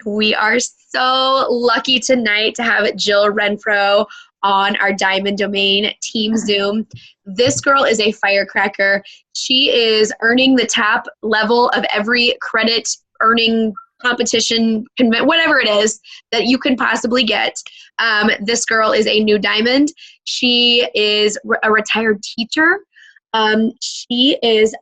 We are so lucky tonight to have Jill Renfro on our Diamond Domain Team Zoom. This girl is a firecracker. She is earning the top level of every credit earning competition, whatever it is that you can possibly get. This girl is a new diamond. She is a retired teacher. She is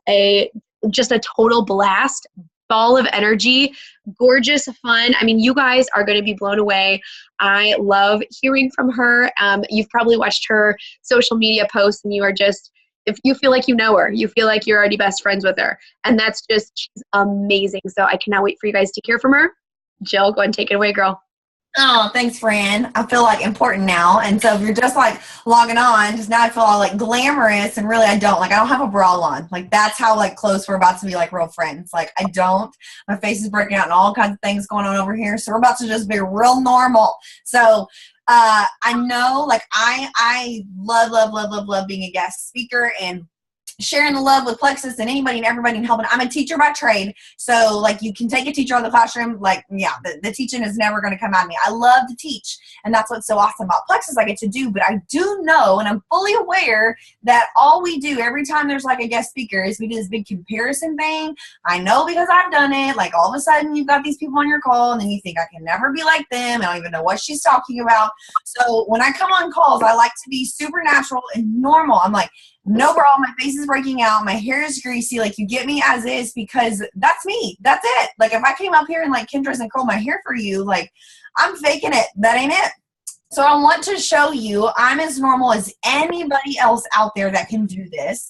just a total blast, ball of energy, gorgeous, fun. I mean, you guys are going to be blown away. I love hearing from her. You've probably watched her social media posts, and you are just, if you feel like you know her, you feel like you're already best friends with her. And that's just, she's amazing. So I cannot wait for you guys to hear from her. Jill, go ahead and take it away, girl. Oh, thanks, Fran. I feel like important now. And so if you're just like logging on, just now I feel all like glamorous, and really I don't. Like, I don't have a bra on. Like, that's how like close we're about to be like real friends. Like, I don't. My face is breaking out and all kinds of things going on over here. So we're about to just be real normal. So I know, like, I love being a guest speaker and sharing the love with Plexus and anybody and everybody and helping. I'm a teacher by trade, so like, you can take a teacher out of the classroom. Like, yeah, the teaching is never going to come out of me. I love to teach, and that's what's so awesome about Plexus I get to do. But I do know, and I'm fully aware, that all we do every time there's like a guest speaker is we do this big comparison thing. I know because I've done it. Like, all of a sudden you've got these people on your call, and then you think, I can never be like them. I don't even know what she's talking about. So when I come on calls, I like to be supernatural and normal. I'm like, no bra, my face is breaking out, my hair is greasy, like, you get me as is, because that's me. That's it. Like, if I came up here and like Kendra's and curled my hair for you, like, I'm faking it. That ain't it. So I want to show you I'm as normal as anybody else out there that can do this.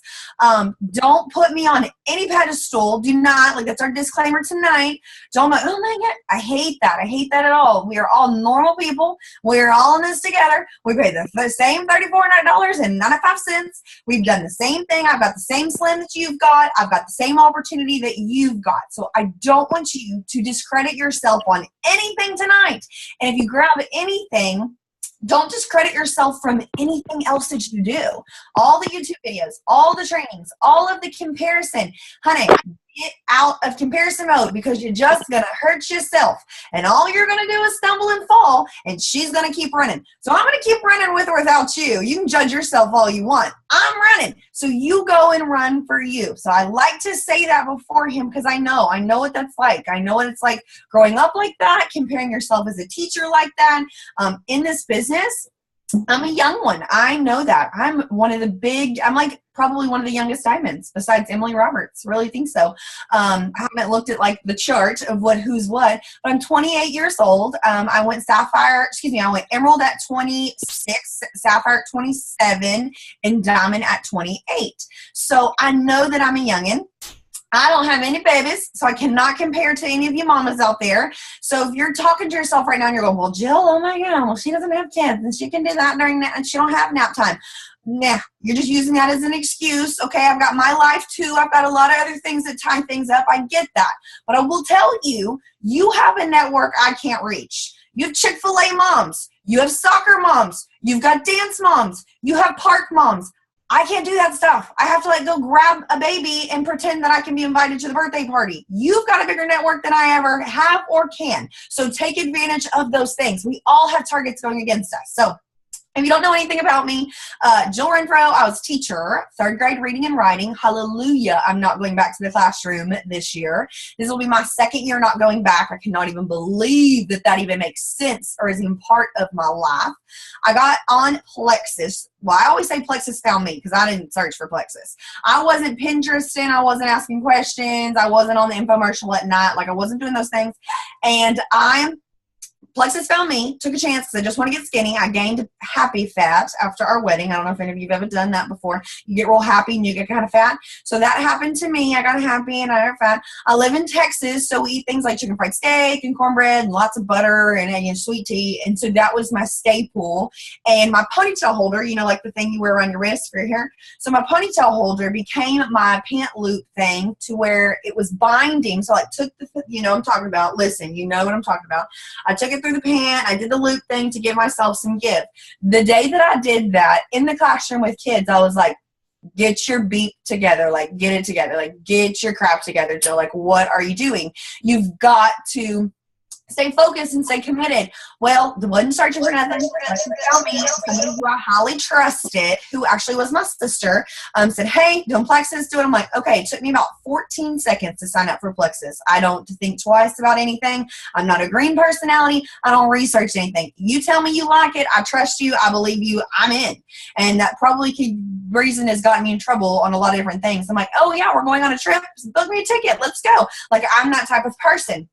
Don't put me on any pedestal. Do not. Like, that's our disclaimer tonight. Don't like, oh my God. I hate that. I hate that at all. We are all normal people. We're all in this together. We pay the same $34.95. We've done the same thing. I've got the same slim that you've got. I've got the same opportunity that you've got. So I don't want you to discredit yourself on anything tonight. And if you grab anything, don't discredit yourself from anything else that you do. All the YouTube videos, all the trainings, all of the comparison. Honey, get out of comparison mode, because you're just going to hurt yourself. And all you're going to do is stumble and fall, and she's going to keep running. So I'm going to keep running with or without you. You can judge yourself all you want. I'm running. So you go and run for you. So I like to say that before him, because I know what that's like. I know what it's like growing up like that, comparing yourself as a teacher like that. In this business, I'm a young one. I know that. I'm like probably one of the youngest diamonds besides Emily Roberts. Really think so. I haven't looked at like the chart of who's what, but I'm 28 years old. I went emerald at 26, sapphire at 27, and diamond at 28. So I know that I'm a youngin'. I don't have any babies, so I cannot compare to any of you mamas out there. So if you're talking to yourself right now and you're going, well, Jill, oh my God, well, she doesn't have kids and she can do that during that and she don't have nap time. Nah, you're just using that as an excuse. Okay, I've got my life too. I've got a lot of other things that tie things up. I get that. But I will tell you, you have a network I can't reach. You have Chick-fil-A moms. You have soccer moms. You've got dance moms. You have park moms. I can't do that stuff. I have to like go grab a baby and pretend that I can be invited to the birthday party. You've got a bigger network than I ever have or can. So take advantage of those things. We all have targets going against us. So if you don't know anything about me, Jill Renfro, I was teacher, 3rd grade reading and writing. Hallelujah, I'm not going back to the classroom this year. This will be my 2nd year not going back. I cannot even believe that even makes sense or is even part of my life. I got on Plexus. Well, I always say Plexus found me because I didn't search for Plexus. I wasn't Pinteresting. I wasn't asking questions. I wasn't on the infomercial at night. Like, I wasn't doing those things. And Plexus found me, took a chance because I just want to get skinny. I gained happy fat after our wedding. I don't know if any of you have ever done that before. You get real happy and you get kind of fat. So that happened to me. I got happy and I got fat. I live in Texas, so we eat things like chicken fried steak and cornbread and lots of butter and sweet tea. And so that was my staple. And my ponytail holder, you know, like the thing you wear around your wrist for your hair. So my ponytail holder became my pant loop thing to where it was binding. So I took the, you know what I'm talking about. Listen, you know what I'm talking about. I took it through the pant. I did the loop thing to give myself some give. The day that I did that in the classroom with kids, I was like, get your beat together. Like, get it together. Like, get your crap together, Jill. Like, what are you doing? You've got to stay focused and stay committed. Well, I wasn't searching for nothing. Tell me, somebody who I highly trusted, who actually was my sister, said, hey, doing Plexus, do it. I'm like, okay, it took me about 14 seconds to sign up for Plexus. I don't think twice about anything. I'm not a green personality. I don't research anything. You tell me you like it. I trust you. I believe you. I'm in. And that probably reason has gotten me in trouble on a lot of different things. I'm like, oh yeah, we're going on a trip. Book me a ticket. Let's go. Like, I'm that type of person.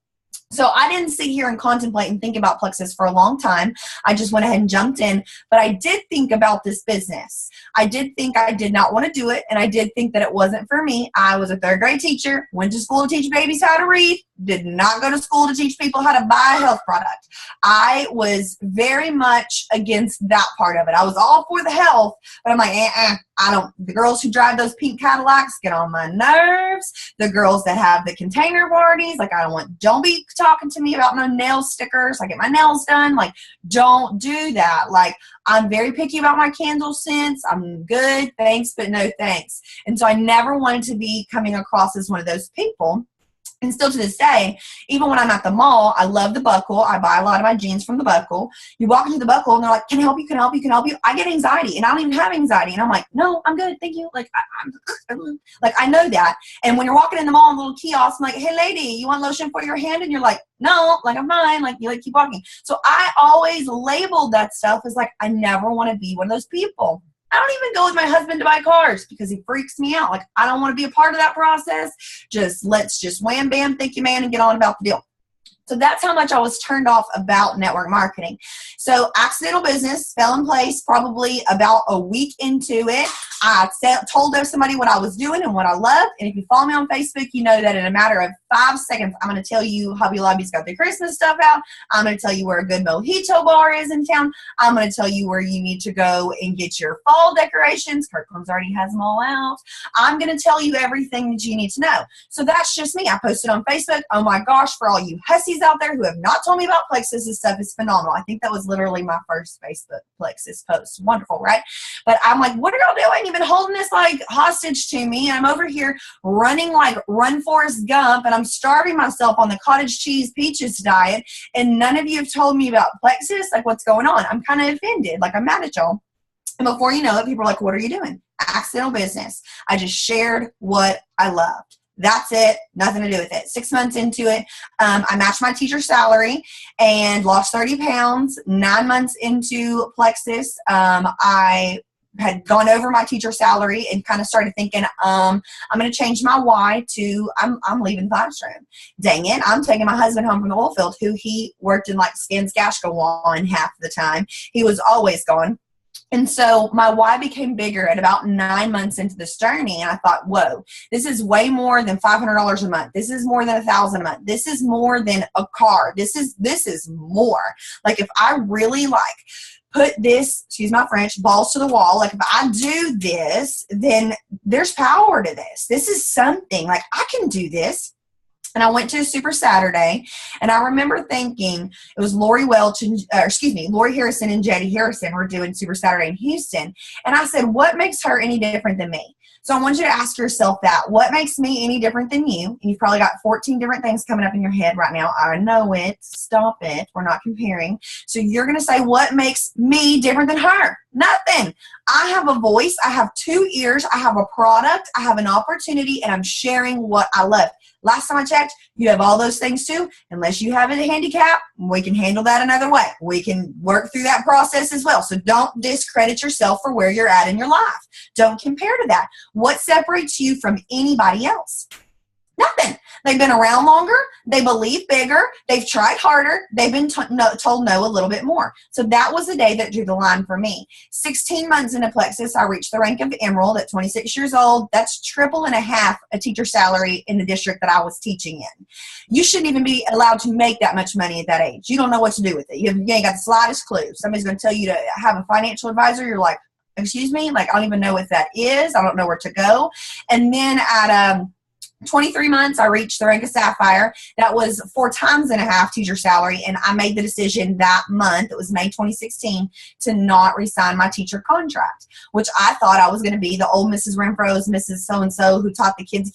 So I didn't sit here and contemplate and think about Plexus for a long time. I just went ahead and jumped in. But I did think about this business. I did think I did not want to do it, and I did think that it wasn't for me. I was a third grade teacher, went to school to teach babies how to read, did not go to school to teach people how to buy a health product. I was very much against that part of it. I was all for the health, but I'm like, I don't. The girls who drive those pink Cadillacs get on my nerves. The girls that have the container parties, like, don't be talking to me about no nail stickers. I get my nails done. Like, don't do that. Like, I'm very picky about my candle scents. I'm good, thanks, but no thanks. And so I never wanted to be coming across as one of those people. And still to this day, even when I'm at the mall, I love the Buckle. I buy a lot of my jeans from the Buckle. You walk into the Buckle and they're like, can I help you? Can I help you? Can I help you? I get anxiety, and I don't even have anxiety. And I'm like, no, I'm good. Thank you. Like, I know that. And when you're walking in the mall in a little kiosk, I'm like, hey lady, you want lotion for your hand? And you're like, no, like, I'm fine. Like, you keep walking. So I always labeled that stuff as like, I never want to be one of those people. I don't even go with my husband to buy cars because he freaks me out. Like, I don't want to be a part of that process. Let's just wham, bam, thank you, man, and get on about the deal. So that's how much I was turned off about network marketing. So accidental business fell in place probably about a week into it. I told somebody what I was doing and what I loved. And if you follow me on Facebook, you know that in a matter of 5 seconds, I'm going to tell you Hobby Lobby's got their Christmas stuff out. I'm going to tell you where a good mojito bar is in town. I'm going to tell you where you need to go and get your fall decorations. Kirkland's already has them all out. I'm going to tell you everything that you need to know. So that's just me. I posted on Facebook. Oh my gosh, for all you hussies out there who have not told me about Plexus, this stuff is phenomenal. I think that was literally my first Facebook Plexus post. Wonderful, right? But I'm like, what are y'all doing? You've been holding this like hostage to me. I'm over here running like Run Forrest Gump, and I'm starving myself on the cottage cheese peaches diet, and none of you have told me about Plexus. Like, what's going on? I'm kind of offended. Like, I'm mad at y'all. And before you know it, people are like, what are you doing? Accidental business. I just shared what I loved. That's it. Nothing to do with it. 6 months into it, I matched my teacher salary and lost 30 pounds. 9 months into Plexus, I had gone over my teacher salary and kind of started thinking, I'm going to change my why to I'm leaving the classroom. Dang it. I'm taking my husband home from the oil field, who he worked in like Skanskashkawan half the time. He was always gone. And so my why became bigger at about 9 months into this journey. And I thought, whoa, this is way more than $500 a month. This is more than $1,000 a month. This is more than a car. This is more. Like, if I really put this, excuse my French, balls to the wall, like if I do this, then there's power to this. This is something. Like, I can do this. And I went to a Super Saturday, and I remember thinking, it was Lori Harrison and Jetty Harrison were doing Super Saturday in Houston. And I said, what makes her any different than me? So I want you to ask yourself that. What makes me any different than you? And you've probably got 14 different things coming up in your head right now. I know it. Stop it. We're not comparing. So you're going to say, what makes me different than her? Nothing. I have a voice. I have 2 ears. I have a product. I have an opportunity, and I'm sharing what I love. Last time I checked, you have all those things too. Unless you have a handicap, we can handle that another way. We can work through that process as well. So don't discredit yourself for where you're at in your life. Don't compare to that. What separates you from anybody else? Nothing. They've been around longer. They believe bigger. They've tried harder. They've been told no a little bit more. So that was the day that drew the line for me. 16 months into Plexus, I reached the rank of Emerald at 26 years old. That's triple and a half a teacher salary in the district that I was teaching in. You shouldn't even be allowed to make that much money at that age. You don't know what to do with it. You ain't got the slightest clue. Somebody's going to tell you to have a financial advisor. You're like, excuse me? Like, I don't even know what that is. I don't know where to go. And then at 23 months, I reached the rank of Sapphire. That was 4.5 times teacher salary, and I made the decision that month, it was May 2016, to not resign my teacher contract, which I thought I was going to be the old Mrs. Renfro's, Mrs. So-and-so, who taught the kids,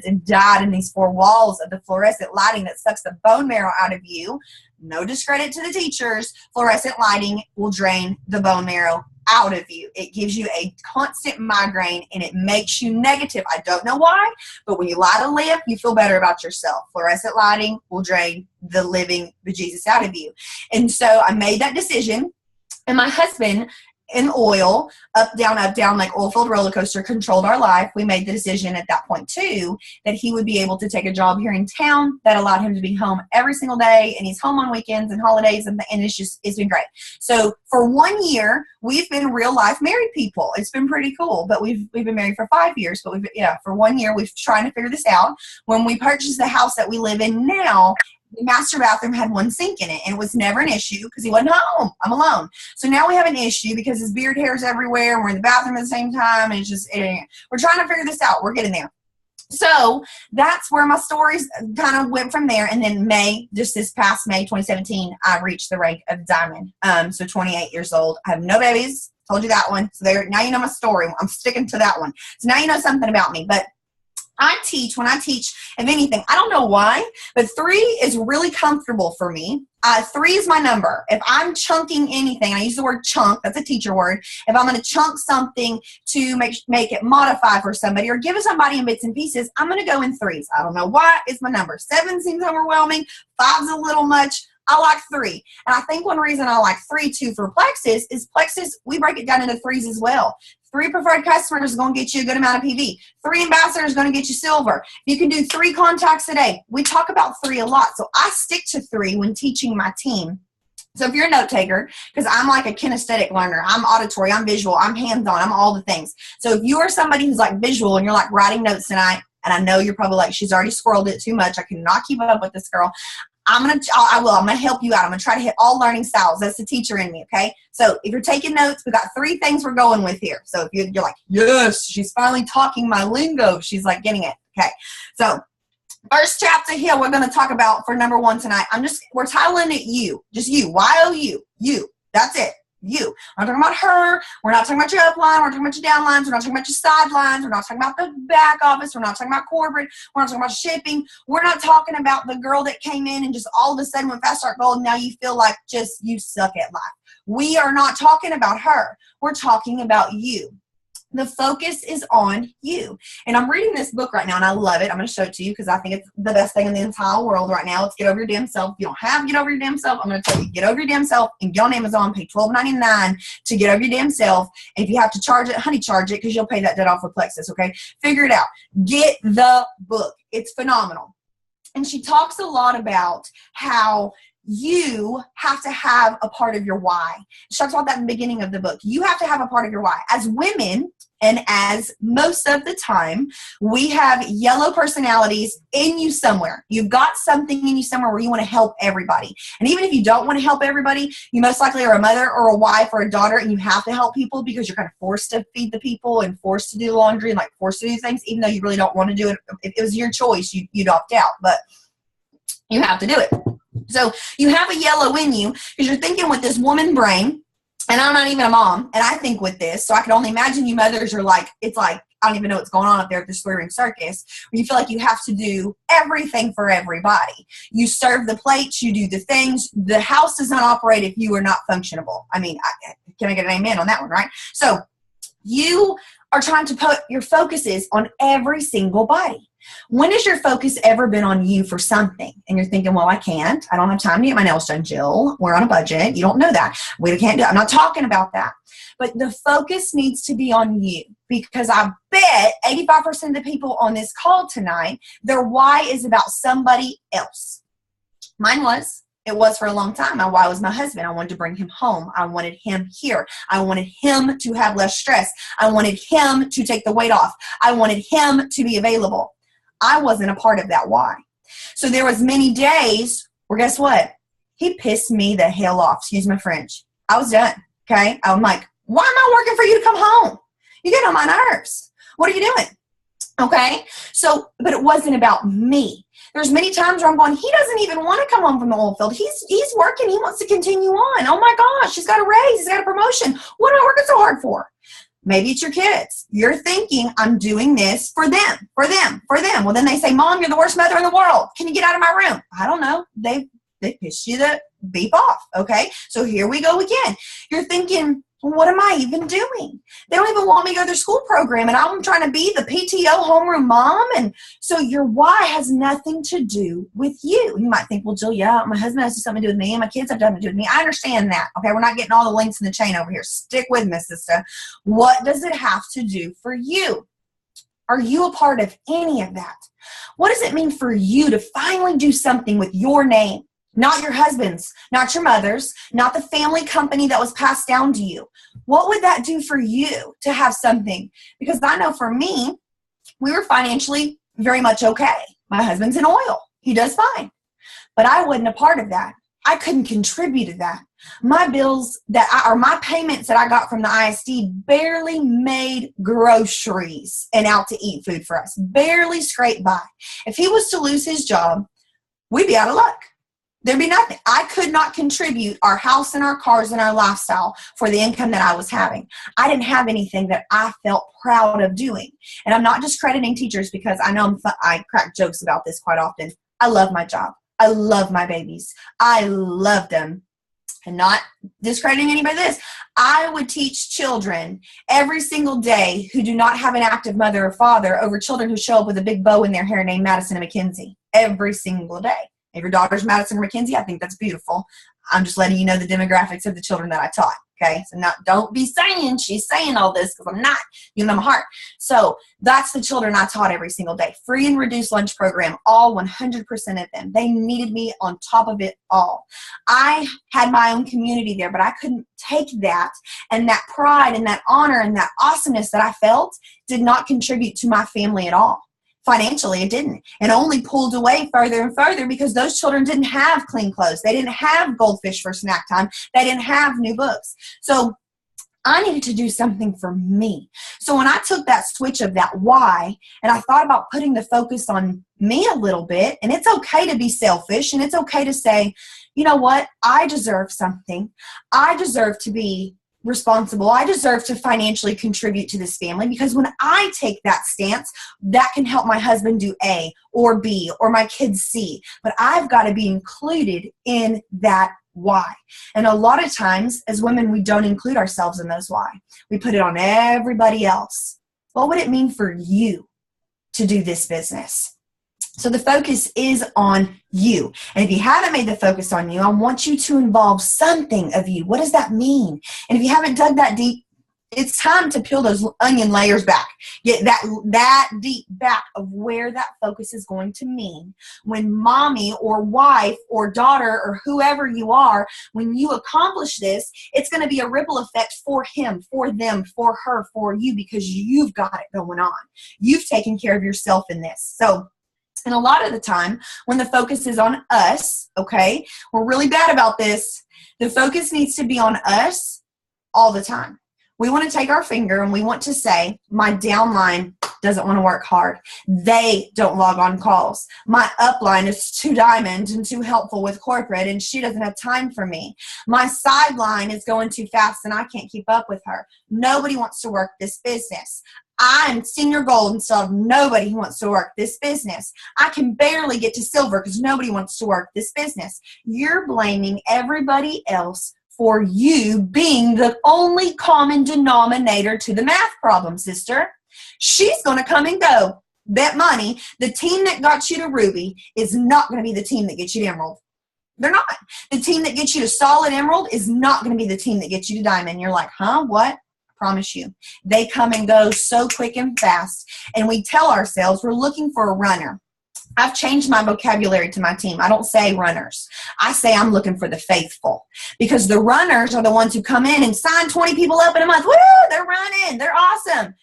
and died in these four walls of the fluorescent lighting that sucks the bone marrow out of you. No discredit to the teachers. Fluorescent lighting will drain the bone marrow out of you. It gives you a constant migraine and it makes you negative. I don't know why, but when you light a lamp, you feel better about yourself. Fluorescent lighting will drain the living bejesus out of you. And so I made that decision, and my husband, in oil, up, down, like oil-filled roller coaster, controlled our life. We made the decision at that point, too, that he would be able to take a job here in town that allowed him to be home every single day, and he's home on weekends and holidays, and it's been great. So for 1 year, we've been real-life married people. It's been pretty cool, but we've been married for 5 years, but for 1 year, we've trying to figure this out. When we purchased the house that we live in now, the master bathroom had one sink in it, and it was never an issue because he wasn't home. I'm alone. So now we have an issue because his beard hair's everywhere, and we're in the bathroom at the same time, and we're trying to figure this out. We're getting there. So that's where my stories kind of went from there. And then this past May 2017, I reached the rank of diamond. So 28 years old. I have no babies. Told you that one. So now you know my story. I'm sticking to that one. So now you know something about me. But when I teach, if anything, I don't know why, but 3 is really comfortable for me. 3 is my number. If I'm chunking anything, I use the word chunk, that's a teacher word. If I'm going to chunk something to make it modify for somebody or give it somebody in bits and pieces, I'm going to go in 3s. I don't know why, it's my number. 7 seems overwhelming. 5's a little much. I like 3. And I think one reason I like 3 too for Plexus is Plexus, we break it down into 3s as well. 3 preferred customers is going to get you a good amount of PV. 3 ambassadors is going to get you silver. You can do 3 contacts a day. We talk about 3 a lot. So I stick to 3 when teaching my team. So if you're a note taker, because I'm like a kinesthetic learner, I'm auditory, I'm visual, I'm hands-on, I'm all the things. So if you are somebody who's like visual and you're like writing notes tonight, and I know you're probably like, she's already squirreled it too much. I cannot keep up with this girl. I'm going to help you out. I'm going to try to hit all learning styles. That's the teacher in me, okay? So if you're taking notes, we've got 3 things we're going with here. So if you're like, yes, she's finally talking my lingo. She's like getting it, okay? So first chapter here we're going to talk about for number 1 tonight. We're titling it you. Just you. Y-O-U. You. That's it. You. We're not talking about her. We're not talking about your upline. We're talking about your downlines. We're not talking about your sidelines. We're not talking about the back office. We're not talking about corporate. We're not talking about shipping. We're not talking about the girl that came in and just all of a sudden went fast start gold and now you feel like just you suck at life. We are not talking about her. We're talking about you. The focus is on you. And I'm reading this book right now, and I love it. I'm going to show it to you because I think it's the best thing in the entire world right now. It's Get Over Your Damn Self. If you don't have Get Over Your Damn Self, I'm going to tell you, get over your damn self and get on Amazon, pay $12.99 to get over your damn self. And if you have to charge it, honey, charge it because you'll pay that debt off with Plexus, okay? Figure it out. Get the book. It's phenomenal. And she talks a lot about how you have to have a part of your why. She talks about that in the beginning of the book. You have to have a part of your why. As women, and as most of the time, we have yellow personalities in you somewhere. You've got something in you somewhere where you want to help everybody. And even if you don't want to help everybody, you most likely are a mother or a wife or a daughter, and you have to help people because you're kind of forced to feed the people and forced to do laundry and like forced to do things, even though you really don't want to do it. If it was your choice, you'd opt out, but you have to do it. So you have a yellow in you because you're thinking with this woman brain. And I'm not even a mom, and I think with this, so I can only imagine you mothers are like, it's like, I don't even know what's going on up there at this 3-ring circus, where you feel like you have to do everything for everybody. You serve the plates, you do the things. The house does not operate if you are not functionable. I mean, can I get an amen on that one, right? So you are trying to put your focuses on every single body. When has your focus ever been on you for something? And you're thinking, well, I can't. I don't have time to get my nails done, Jill. We're on a budget. You don't know that. We can't do it. I'm not talking about that. But the focus needs to be on you, because I bet 85% of the people on this call tonight, their why is about somebody else. Mine was. It was for a long time. My why was my husband. I wanted to bring him home. I wanted him here. I wanted him to have less stress. I wanted him to take the weight off. I wanted him to be available. I wasn't a part of that why. So there was many days where, guess what? He pissed me the hell off. Excuse my French. I was done. Okay. I'm like, why am I working for you to come home? You get on my nerves. What are you doing? Okay. So, but it wasn't about me. There's many times where I'm going, he doesn't even want to come home from the oil field. He's working. He wants to continue on. Oh my gosh, he's got a raise. He's got a promotion. What am I working so hard for? Maybe it's your kids. You're thinking, I'm doing this for them, for them, for them. Well, then they say, Mom, you're the worst mother in the world. Can you get out of my room? I don't know. They pissed you the beep off. Okay. So here we go again. You're thinking, what am I even doing? They don't even want me to go to their school program, and I'm trying to be the PTO homeroom mom. And so your why has nothing to do with you. You might think, well, Jill, yeah, my husband has something to do with me, and my kids have something to do with me. I understand that. Okay, we're not getting all the links in the chain over here. Stick with me, sister. What does it have to do for you? Are you a part of any of that? What does it mean for you to finally do something with your name? Not your husband's, not your mother's, not the family company that was passed down to you. What would that do for you to have something? Because I know for me, we were financially very much okay. My husband's in oil. He does fine. But I wasn't a part of that. I couldn't contribute to that. My bills my payments that I got from the ISD barely made groceries and out to eat food for us. Barely scraped by. If he was to lose his job, we'd be out of luck. There'd be nothing. I could not contribute our house and our cars and our lifestyle for the income that I was having. I didn't have anything that I felt proud of doing. And I'm not discrediting teachers, because I know I crack jokes about this quite often. I love my job. I love my babies. I love them. And not discrediting anybody this. I would teach children every single day who do not have an active mother or father over children who show up with a big bow in their hair named Madison and Mackenzie every single day. If your daughter's Madison or Mackenzie, I think that's beautiful. I'm just letting you know the demographics of the children that I taught. Okay. So don't be saying she's saying all this, because I'm not. You know my heart. So that's the children I taught every single day. Free and reduced lunch program, all 100% of them. They needed me on top of it all. I had my own community there, but I couldn't take that, and that pride and that honor and that awesomeness that I felt did not contribute to my family at all. Financially, it didn't. And only pulled away further and further, because those children didn't have clean clothes. They didn't have goldfish for snack time. They didn't have new books. So I needed to do something for me. So when I took that switch of that why, and I thought about putting the focus on me a little bit, and it's okay to be selfish, and it's okay to say, you know what? I deserve something. I deserve to be responsible. I deserve to financially contribute to this family, because when I take that stance, that can help my husband do A or B or my kids C. But I've got to be included in that why. And a lot of times as women, we don't include ourselves in those why. We put it on everybody else. What would it mean for you to do this business? So the focus is on you. And if you haven't made the focus on you, I want you to involve something of you. What does that mean? And if you haven't dug that deep, it's time to peel those onion layers back. Get that deep back of where that focus is going to mean. When mommy or wife or daughter or whoever you are, when you accomplish this, it's going to be a ripple effect for him, for them, for her, for you, because you've got it going on. You've taken care of yourself in this. So, and a lot of the time, when the focus is on us, okay, we're really bad about this. The focus needs to be on us all the time. We want to take our finger and we want to say, my downline doesn't want to work hard. They don't log on calls. My upline is too diamond and too helpful with corporate, and she doesn't have time for me. My sideline is going too fast and I can't keep up with her. Nobody wants to work this business. I'm senior gold and still have nobody who wants to work this business. I can barely get to silver because nobody wants to work this business. You're blaming everybody else for you being the only common denominator to the math problem, sister. She's going to come and go. Bet money, the team that got you to Ruby is not going to be the team that gets you to Emerald. They're not. The team that gets you to solid Emerald is not going to be the team that gets you to Diamond. You're like, huh, what? Promise you. They come and go so quick and fast. And we tell ourselves we're looking for a runner. I've changed my vocabulary to my team. I don't say runners. I say I'm looking for the faithful, because the runners are the ones who come in and sign 20 people up in a month. Woo! They're running. They're awesome.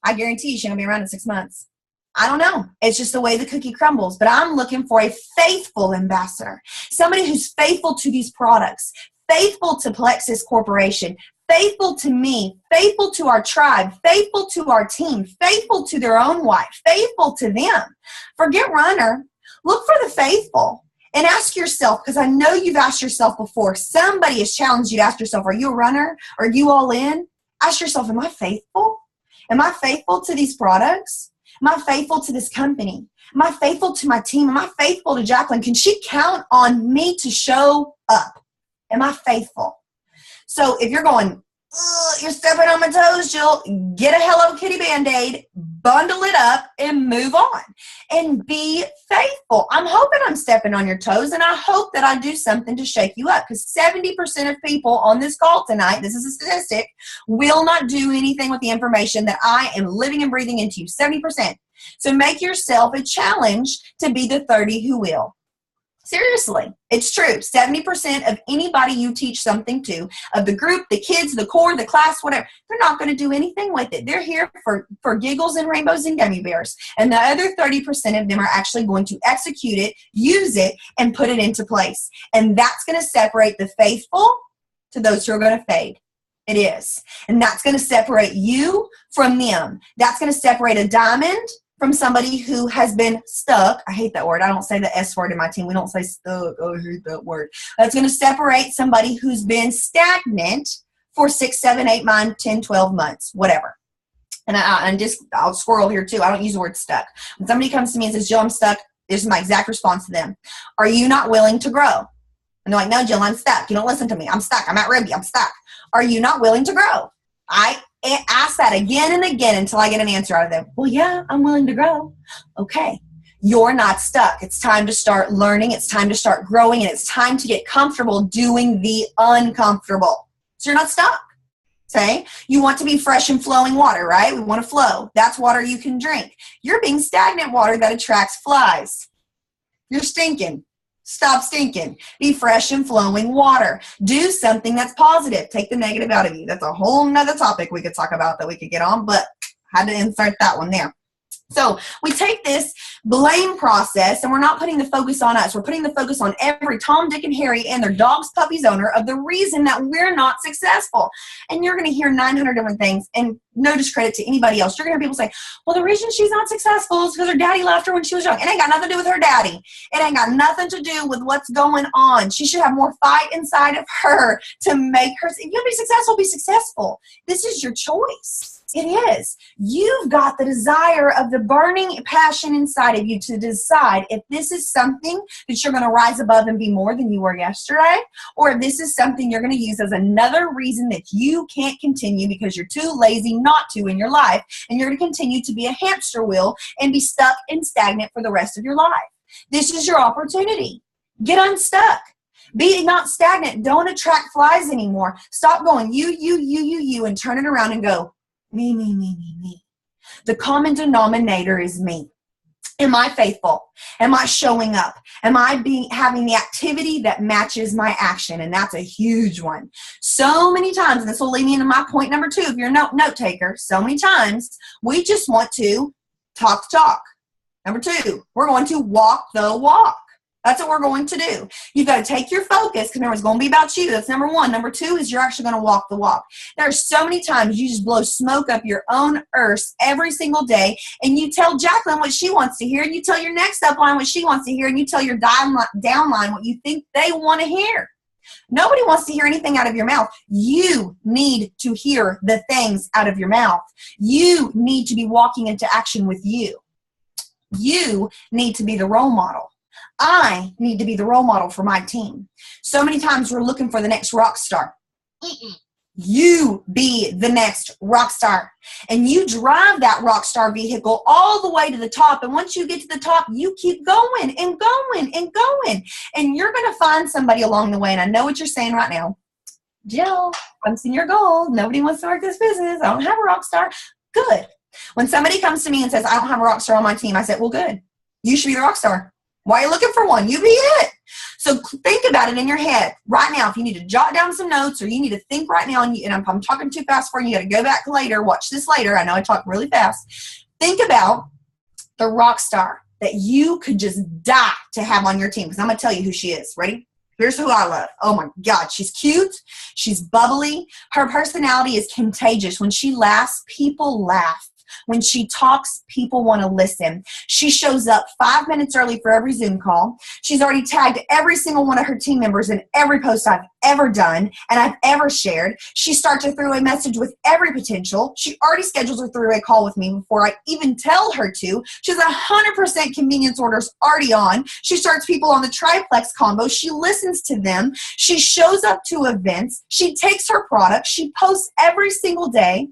I guarantee you she's going to be around in 6 months. I don't know. It's just the way the cookie crumbles. But I'm looking for a faithful ambassador, somebody who's faithful to these products, faithful to Plexus Corporation, faithful to me, faithful to our tribe, faithful to our team, faithful to their own wife, faithful to them. Forget runner. Look for the faithful and ask yourself, because I know you've asked yourself before. Somebody has challenged you to ask yourself, are you a runner? Are you all in? Ask yourself, am I faithful? Am I faithful to these products? Am I faithful to this company? Am I faithful to my team? Am I faithful to Jacqueline? Can she count on me to show up? Am I faithful? So if you're going, you're stepping on my toes, Jill, get a Hello Kitty Band-Aid, bundle it up, and move on. And be faithful. I'm hoping I'm stepping on your toes, and I hope that I do something to shake you up, because 70% of people on this call tonight, this is a statistic, will not do anything with the information that I am living and breathing into you. 70%. So make yourself a challenge to be the 30 who will. Seriously, it's true. 70% of anybody you teach something to, of the group, the kids, the core, the class, whatever, they're not going to do anything with it. They're here for giggles and rainbows and gummy bears. And the other 30% of them are actually going to execute it, use it, and put it into place. And that's going to separate the faithful to those who are going to fade. It is. And that's going to separate you from them. That's going to separate a diamond from somebody who has been stuck. I hate that word. I don't say the S word in my team. We don't say stuck. Oh, I hate that word. That's going to separate somebody who's been stagnant for 6, 7, 8, 9, 10, 12 months, whatever. And I'll squirrel here too. I don't use the word stuck. When somebody comes to me and says, Jill, I'm stuck, this is my exact response to them. Are you not willing to grow? And they're like, no, Jill, I'm stuck. You don't listen to me. I'm stuck. I'm at Rebbe. I'm stuck. Are you not willing to grow? I ask that again and again until I get an answer out of them. Well, yeah, I'm willing to grow. Okay, you're not stuck. It's time to start learning. It's time to start growing, and it's time to get comfortable doing the uncomfortable. So you're not stuck. Say, you want to be fresh and flowing water, right? We want to flow. That's water you can drink. You're being stagnant water that attracts flies. You're stinking. Stop stinking. Be fresh and flowing water. Do something that's positive. Take the negative out of you. That's a whole nother topic we could talk about that we could get on, but had to insert that one there. So we take this blame process, and we're not putting the focus on us. We're putting the focus on every Tom, Dick, and Harry and their dog's puppy's owner of the reason that we're not successful. And you're going to hear 900 different things, and no discredit to anybody else. You're going to hear people say, well, the reason she's not successful is because her daddy left her when she was young. It ain't got nothing to do with her daddy. It ain't got nothing to do with what's going on. She should have more fight inside of her to make her. If you want to be successful, be successful. This is your choice. It is. You've got the desire of the burning passion inside of you to decide if this is something that you're going to rise above and be more than you were yesterday, or if this is something you're going to use as another reason that you can't continue because you're too lazy not to in your life, and you're going to continue to be a hamster wheel and be stuck and stagnant for the rest of your life. This is your opportunity. Get unstuck. Be not stagnant. Don't attract flies anymore. Stop going you, and turn it around and go, me. The common denominator is me. Am I faithful? Am I showing up? Am I having the activity that matches my action? And that's a huge one. So many times, and this will lead me into my point number 2, if you're a note taker, so many times we just want to talk the talk. Number 2, we're going to walk the walk. That's what we're going to do. You've got to take your focus, because remember, it's going to be about you. That's number 1. Number 2 is you're actually going to walk the walk. There are so many times you just blow smoke up your own earth every single day, and you tell Jacqueline what she wants to hear, and you tell your next upline what she wants to hear, and you tell your downline what you think they want to hear. Nobody wants to hear anything out of your mouth. You need to hear the things out of your mouth. You need to be walking into action with you. You need to be the role model. I need to be the role model for my team. So many times we're looking for the next rock star. You be the next rock star. And you drive that rock star vehicle all the way to the top. And once you get to the top, you keep going and going and going. And you're going to find somebody along the way. And I know what you're saying right now. Jill, I'm seeing your goal. Nobody wants to work this business. I don't have a rock star. Good. When somebody comes to me and says, I don't have a rock star on my team, I said, well, good. You should be the rock star. Why are you looking for one? You be it. So think about it in your head right now. If you need to jot down some notes, or you need to think right now, and I'm talking too fast for you, you got to go back later, watch this later. I know I talk really fast. Think about the rock star that you could just die to have on your team, because I'm going to tell you who she is. Ready? Here's who I love. Oh my God. She's cute. She's bubbly. Her personality is contagious. When she laughs, people laugh. When she talks, people want to listen. She shows up 5 minutes early for every Zoom call. She's already tagged every single one of her team members in every post I've ever done and I've ever shared. She starts a three-way message with every potential. She already schedules a three-way call with me before I even tell her to. She has 100% convenience orders already on. She starts people on the triplex combo. She listens to them. She shows up to events. She takes her product. She posts every single day.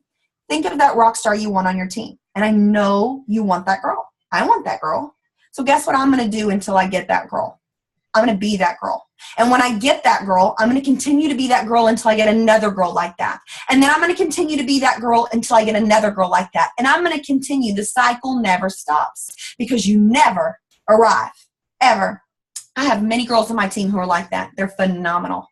Think of that rock star you want on your team. And I know you want that girl. I want that girl. So guess what I'm going to do until I get that girl? I'm going to be that girl. And when I get that girl, I'm going to continue to be that girl until I get another girl like that. And then I'm going to continue to be that girl until I get another girl like that. And I'm going to continue. The cycle never stops because you never arrive, ever. I have many girls on my team who are like that. They're phenomenal.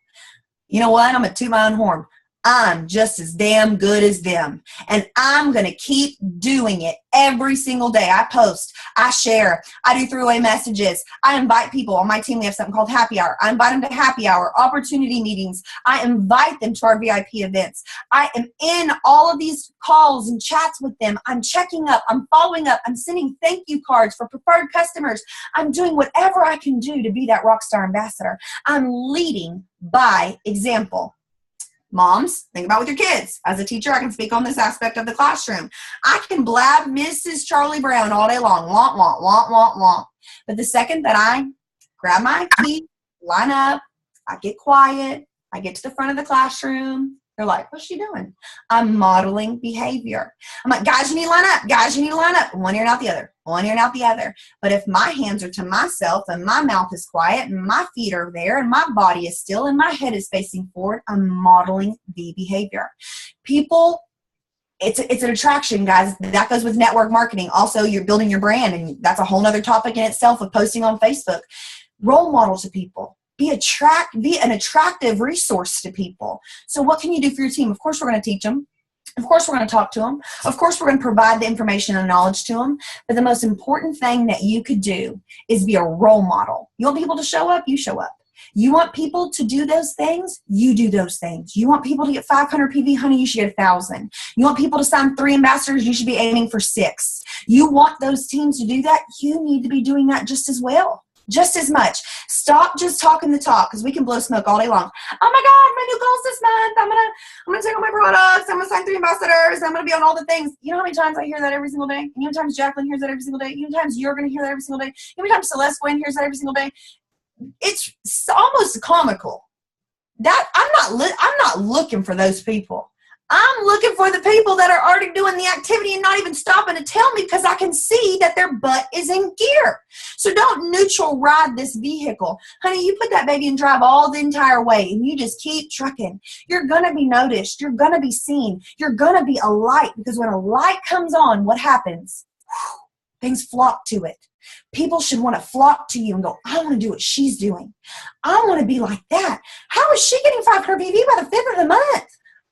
You know what? I'm going to toot my own horn. I'm just as damn good as them. And I'm going to keep doing it every single day. I post, I share, I do three-way messages. I invite people. On my team, we have something called happy hour. I invite them to happy hour, opportunity meetings. I invite them to our VIP events. I am in all of these calls and chats with them. I'm checking up. I'm following up. I'm sending thank you cards for preferred customers. I'm doing whatever I can do to be that rockstar ambassador. I'm leading by example. Moms, think about with your kids. As a teacher, I can speak on this aspect of the classroom. I can blab Mrs. Charlie Brown all day long. Want, want, want, want, want. But the second that I grab my key, line up, I get quiet, I get to the front of the classroom, they're like, what's she doing? I'm modeling behavior. I'm like, guys, you need to line up. Guys, you need to line up. One ear and out the other. One ear and out the other. But if my hands are to myself and my mouth is quiet and my feet are there and my body is still and my head is facing forward, I'm modeling the behavior. People, it's an attraction, guys. That goes with network marketing. Also, you're building your brand, and that's a whole other topic in itself of posting on Facebook. Role model to people. Be an attractive resource to people. So what can you do for your team? Of course, we're going to teach them. Of course, we're going to talk to them. Of course, we're going to provide the information and knowledge to them. But the most important thing that you could do is be a role model. You want people to show up? You show up. You want people to do those things? You do those things. You want people to get 500 PV, honey, you should get 1,000. You want people to sign 3 ambassadors? You should be aiming for 6. You want those teams to do that? You need to be doing that just as well. Just as much. Stop just talking the talk, because we can blow smoke all day long. Oh my God, my new goals this month. I'm gonna take all my products. I'm gonna sign 3 ambassadors. I'm gonna be on all the things. You know how many times I hear that every single day? You know how many times Jacqueline hears that every single day? You know how many times you're gonna hear that every single day? You know how many times Celeste Gwen hears that every single day? It's almost comical. That I'm not looking for those people. I'm looking for the people that are already doing the activity and not even stopping to tell me, because I can see that their butt is in gear. So don't neutral ride this vehicle. Honey, you put that baby in drive all the entire way and you just keep trucking. You're going to be noticed. You're going to be seen. You're going to be a light, because when a light comes on, what happens? Things flock to it. People should want to flock to you and go, I want to do what she's doing. I want to be like that. How is she getting 500 PV by the 5th of the month?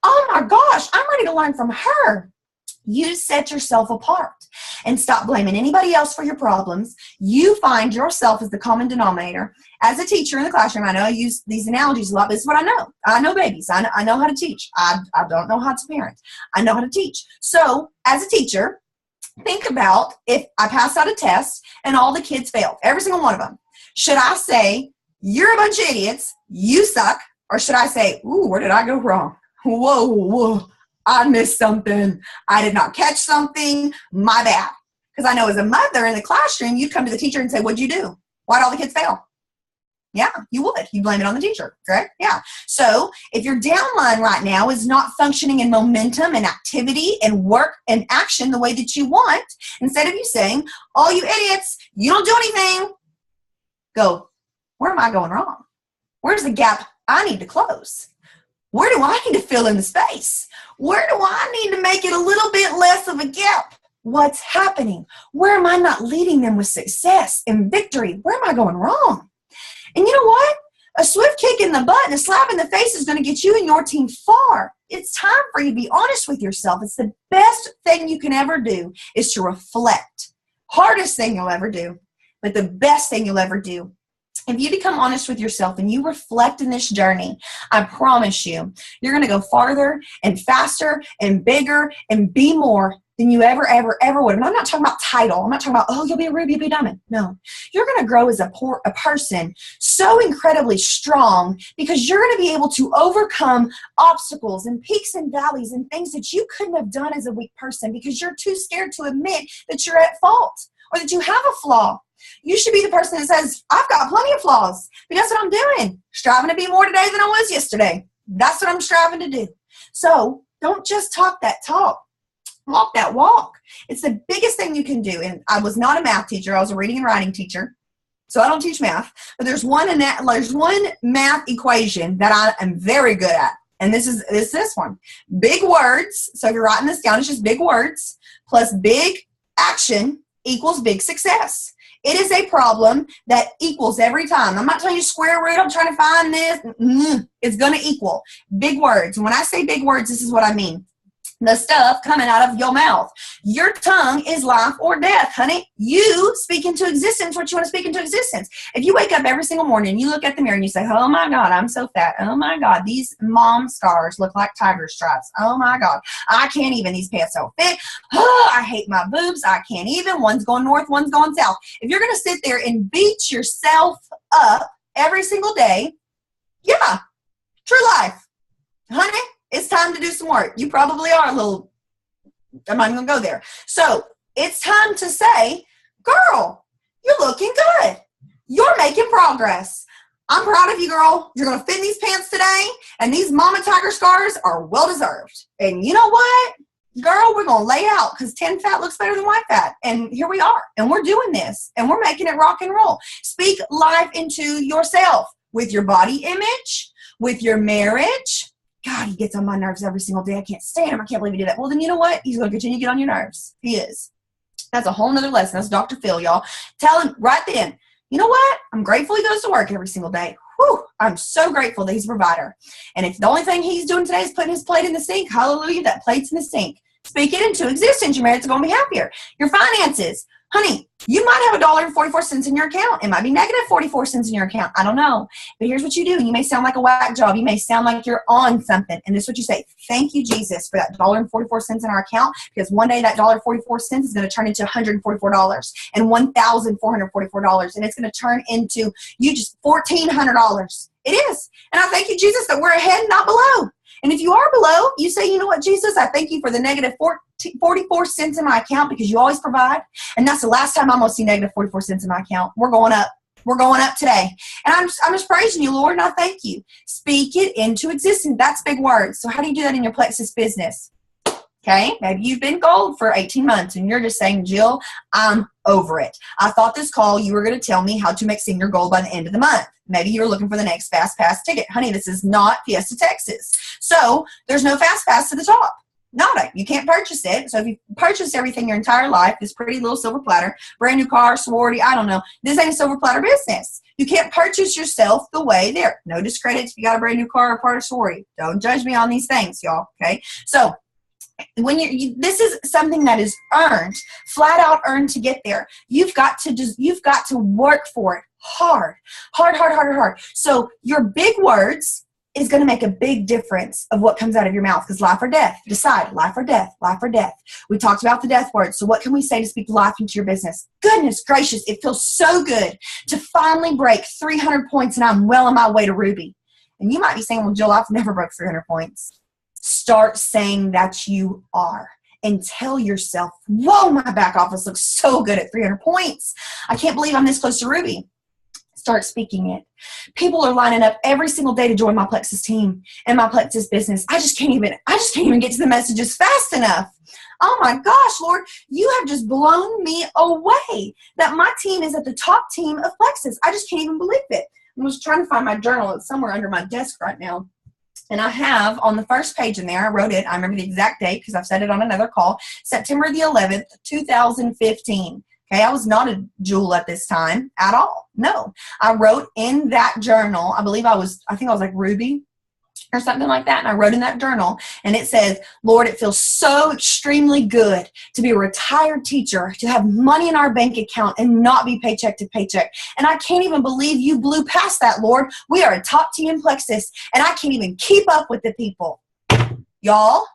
Oh my gosh, I'm ready to learn from her. You set yourself apart and stop blaming anybody else for your problems. You find yourself as the common denominator. As a teacher in the classroom, I know I use these analogies a lot, but this is what I know. I know babies. I know how to teach. I don't know how to parent. I know how to teach. So as a teacher, think about if I pass out a test and all the kids failed, every single one of them. Should I say, you're a bunch of idiots, you suck, or should I say, ooh, where did I go wrong? Whoa, I missed something. I did not catch something. My bad. Because I know as a mother in the classroom, you'd come to the teacher and say, what'd you do? Why'd all the kids fail? Yeah, you would. You blame it on the teacher, correct? Yeah. So if your downline right now is not functioning in momentum and activity and work and action the way that you want, instead of you saying, oh, you idiots, you don't do anything, go, where am I going wrong? Where's the gap I need to close? Where do I need to fill in the space? Where do I need to make it a little bit less of a gap? What's happening? Where am I not leading them with success and victory? Where am I going wrong? And you know what? A swift kick in the butt and a slap in the face is going to get you and your team far. It's time for you to be honest with yourself. It's the best thing you can ever do is to reflect. Hardest thing you'll ever do, but the best thing you'll ever do If you become honest with yourself and you reflect in this journey, I promise you, you're going to go farther and faster and bigger and be more than you ever would. And I'm not talking about title. I'm not talking about, oh, you'll be a ruby, you'll be a diamond. No, you're going to grow as a person so incredibly strong because you're going to be able to overcome obstacles and peaks and valleys and things that you couldn't have done as a weak person because you're too scared to admit that you're at fault or that you have a flaw. You should be the person that says, I've got plenty of flaws, but that's what I'm doing. Striving to be more today than I was yesterday. That's what I'm striving to do. So don't just talk that talk. Walk that walk. It's the biggest thing you can do. And I was not a math teacher. I was a reading and writing teacher. So I don't teach math. But there's one math equation that I am very good at. And this is this one. Big words. So if you're writing this down, it's just big words plus big action equals big success. It is a problem that equals every time. I'm not telling you square root. I'm trying to find this. It's going to equal big words. And when I say big words, this is what I mean. The stuff coming out of your mouth. Your tongue is life or death, honey. You speak into existence what you want to speak into existence. If you wake up every single morning and you look at the mirror and you say, oh my God, I'm so fat. Oh my God, these mom scars look like tiger stripes. Oh my God, I can't even. These pants don't fit. Oh, I hate my boobs. I can't even. One's going north, one's going south. If you're going to sit there and beat yourself up every single day, yeah, true life, honey. It's time to do some work. You probably are a little, I'm not even going to go there. So it's time to say, girl, you're looking good. You're making progress. I'm proud of you, girl. You're going to fit in these pants today, and these mama tiger scars are well-deserved. And you know what? Girl, we're going to lay out because 10 fat looks better than white fat. And here we are. And we're doing this. And we're making it rock and roll. Speak life into yourself with your body image, with your marriage. God, he gets on my nerves every single day. I can't stand him. I can't believe he did that. Well, then you know what? He's going to continue to get on your nerves. He is. That's a whole nother lesson. That's Dr. Phil, y'all. Tell him right then, you know what? I'm grateful he goes to work every single day. Whew, I'm so grateful that he's a provider. And if the only thing he's doing today is putting his plate in the sink, hallelujah, that plate's in the sink. Speak it into existence. Your marriage is going to be happier. Your finances. Honey, you might have $1.44 in your account. It might be negative 44 cents in your account. I don't know. But here's what you do. You may sound like a whack job. You may sound like you're on something. And this is what you say. Thank you, Jesus, for that $1.44 in our account. Because one day that $1.44 is going to turn into $144 and $1,444. And it's going to turn into you just $1,400. It is. And I thank you, Jesus, that we're ahead, not below. And if you are below, you say, you know what, Jesus, I thank you for the negative 44 cents in my account because you always provide. And that's the last time I'm going to see negative 44 cents in my account. We're going up. We're going up today. And I'm just praising you, Lord, and I thank you. Speak it into existence. That's big words. So how do you do that in your Plexus business? Okay, maybe you've been gold for 18 months and you're just saying, Jill, I'm over it. I thought this call you were going to tell me how to make senior gold by the end of the month. Maybe you're looking for the next Fast Pass ticket. Honey, this is not Fiesta, Texas. So there's no Fast Pass to the top. Nada. You can't purchase it. So if you purchased everything your entire life, this pretty little silver platter, brand new car, sorority, I don't know. This ain't a silver platter business. You can't purchase yourself the way there. No discredits if you got a brand new car or part of sorority. Don't judge me on these things, y'all. Okay. So when this is something that is earned, flat out earned to get there. You've got to work for it hard. So your big words is going to make a big difference of what comes out of your mouth because life or death. Decide life or death, life or death. We talked about the death word. So what can we say to speak life into your business? Goodness gracious, it feels so good to finally break 300 points and I'm well on my way to Ruby. And you might be saying, well, Jill, I've never broke 300 points. Start saying that you are and tell yourself, whoa, my back office looks so good at 300 points. I can't believe I'm this close to Ruby. Start speaking it. People are lining up every single day to join my Plexus team and my Plexus business. I just can't even get to the messages fast enough. Oh my gosh, Lord, you have just blown me away that my team is at the top team of Plexus. I just can't even believe it. I was trying to find my journal. It's somewhere under my desk right now. And I have on the first page in there, I wrote it, I remember the exact date because I've said it on another call, September the 11th, 2015. Okay, I was not a jewel at this time at all. No, I wrote in that journal, I think I was like Ruby, or something like that. And I wrote in that journal, and it says, Lord, it feels so extremely good to be a retired teacher, to have money in our bank account and not be paycheck to paycheck. And I can't even believe you blew past that, Lord. We are a top team in Plexus, and I can't even keep up with the people. Y'all,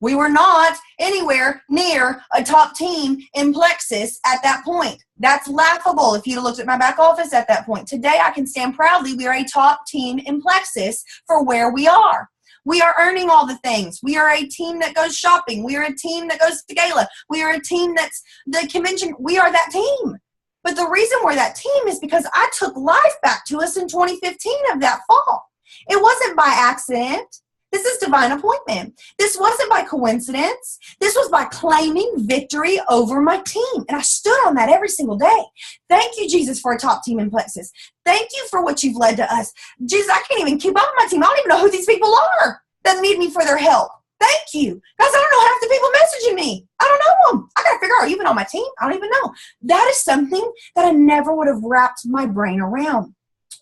we were not anywhere near a top team in Plexus at that point. That's laughable if you looked at my back office at that point. Today, I can stand proudly. We are a top team in Plexus for where we are. We are earning all the things. We are a team that goes shopping. We are a team that goes to gala. We are a team that's the convention. We are that team. But the reason we're that team is because I took life back to us in 2015 of that fall. It wasn't by accident. This is divine appointment. This wasn't by coincidence. This was by claiming victory over my team. And I stood on that every single day. Thank you, Jesus, for a top team in Plexus. Thank you for what you've led to us. Jesus, I can't even keep up with my team. I don't even know who these people are that need me for their help. Thank you. Guys, I don't know half the people messaging me. I don't know them. I got to figure out, are you even on my team? I don't even know. That is something that I never would have wrapped my brain around.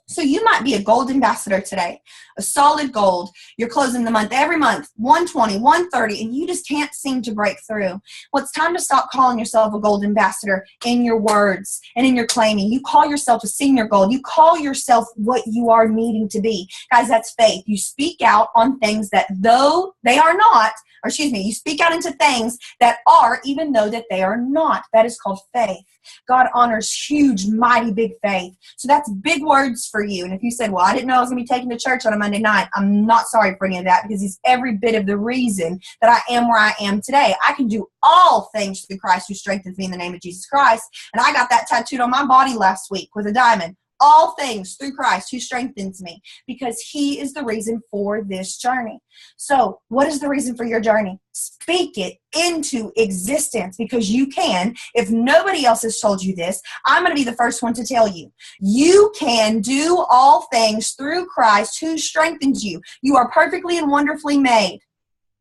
So you might be a gold ambassador today, a solid gold. You're closing the month every month, 120, 130, and you just can't seem to break through. Well, it's time to stop calling yourself a gold ambassador in your words and in your claiming. You call yourself a senior gold. You call yourself what you are needing to be. Guys, that's faith. You speak out on things that though they are not, or excuse me, you speak out into things that are even though that they are not. That is called faith. God honors huge, mighty, big faith. So that's big words for you. And if you said, well, I didn't know I was going to be taken to church on a Monday night, I'm not sorry for any of that, because he's every bit of the reason that I am where I am today. I can do all things through Christ who strengthens me in the name of Jesus Christ. And I got that tattooed on my body last week with a diamond. All things through Christ who strengthens me, because he is the reason for this journey. So what is the reason for your journey? Speak it into existence, because you can. If nobody else has told you this, I'm going to be the first one to tell you. You can do all things through Christ who strengthens you. You are perfectly and wonderfully made.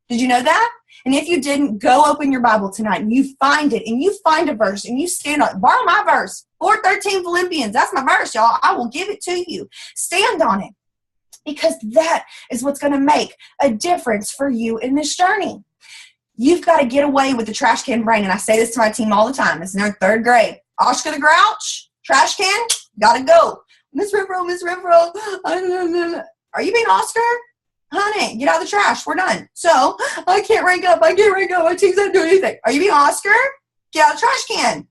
Did you know that? And if you didn't, go open your Bible tonight and you find it, and you find a verse and you stand on it. Borrow my verse, 4:13 Philippians. That's my verse, y'all. I will give it to you. Stand on it, because that is what's going to make a difference for you in this journey. You've got to get away with the trash can brain. And I say this to my team all the time. It's in their third grade. Oscar the Grouch, trash can, got to go. Miss Renfro, are you being Oscar? Honey, get out of the trash. We're done. So, I can't rank up. My team's not doing anything. Are you being Oscar? Get out of the trash can.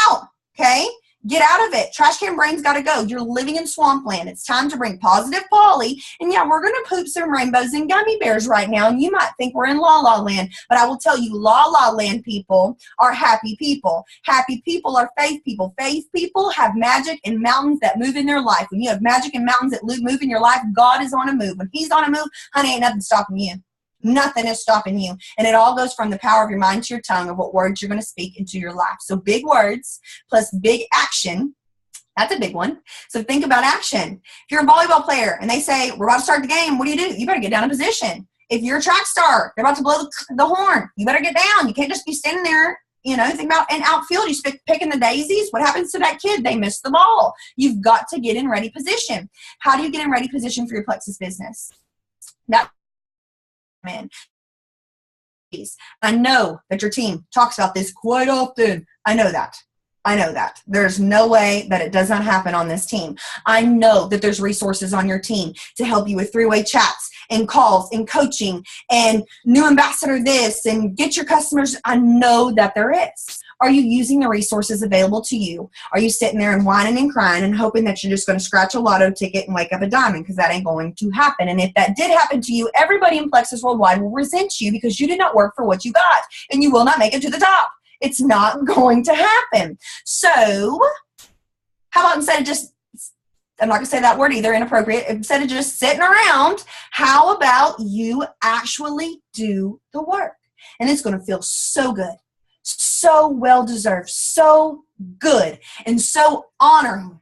Out. Okay? Get out of it. Trash can brain's got to go. You're living in swampland. It's time to bring positive Polly. And yeah, we're going to poop some rainbows and gummy bears right now. And you might think we're in La La Land. But I will tell you, La La Land people are happy people. Happy people are faith people. Faith people have magic and mountains that move in their life. When you have magic and mountains that move in your life, God is on a move. When he's on a move, honey, ain't nothing stopping you. Nothing is stopping you. And it all goes from the power of your mind to your tongue, of what words you're going to speak into your life. So big words plus big action. That's a big one. So think about action. If you're a volleyball player and they say, we're about to start the game, what do? You better get down in position. If you're a track star, they're about to blow the horn. You better get down. You can't just be standing there. You know, think about an outfield. You picking the daisies. What happens to that kid? They miss the ball. You've got to get in ready position. How do you get in ready position for your Plexus business? Man, I know that your team talks about this quite often. I know that. There's no way that it does not happen on this team. I know that there's resources on your team to help you with three-way chats and calls and coaching and new ambassador this and get your customers. I know that there is. Are you using the resources available to you? Are you sitting there and whining and crying and hoping that you're just going to scratch a lotto ticket and wake up a diamond? Because that ain't going to happen. And if that did happen to you, everybody in Plexus Worldwide will resent you, because you did not work for what you got, and you will not make it to the top. It's not going to happen. So how about, instead of just, I'm not going to say that word either, inappropriate, instead of just sitting around, how about you actually do the work? And it's going to feel so good. So well-deserved, so good, and so honoring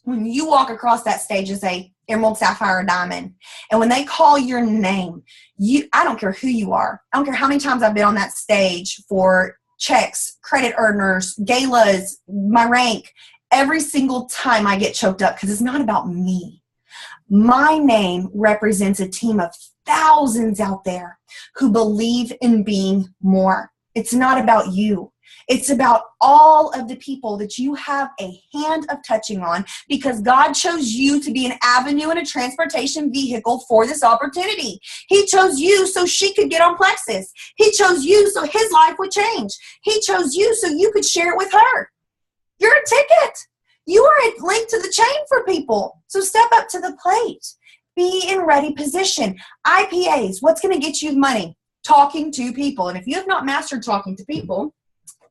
when you walk across that stage as a emerald, sapphire, or diamond. And when they call your name, I don't care who you are. I don't care how many times I've been on that stage for checks, credit earners, galas, my rank. Every single time I get choked up, because it's not about me. My name represents a team of thousands out there who believe in being more. It's not about you. It's about all of the people that you have a hand of touching on, because God chose you to be an avenue and a transportation vehicle for this opportunity. He chose you so she could get on Plexus. He chose you so his life would change. He chose you so you could share it with her. You're a ticket. You are a link to the chain for people. So step up to the plate. Be in ready position. IPAs, what's going to get you money? Talking to people. And if you have not mastered talking to people,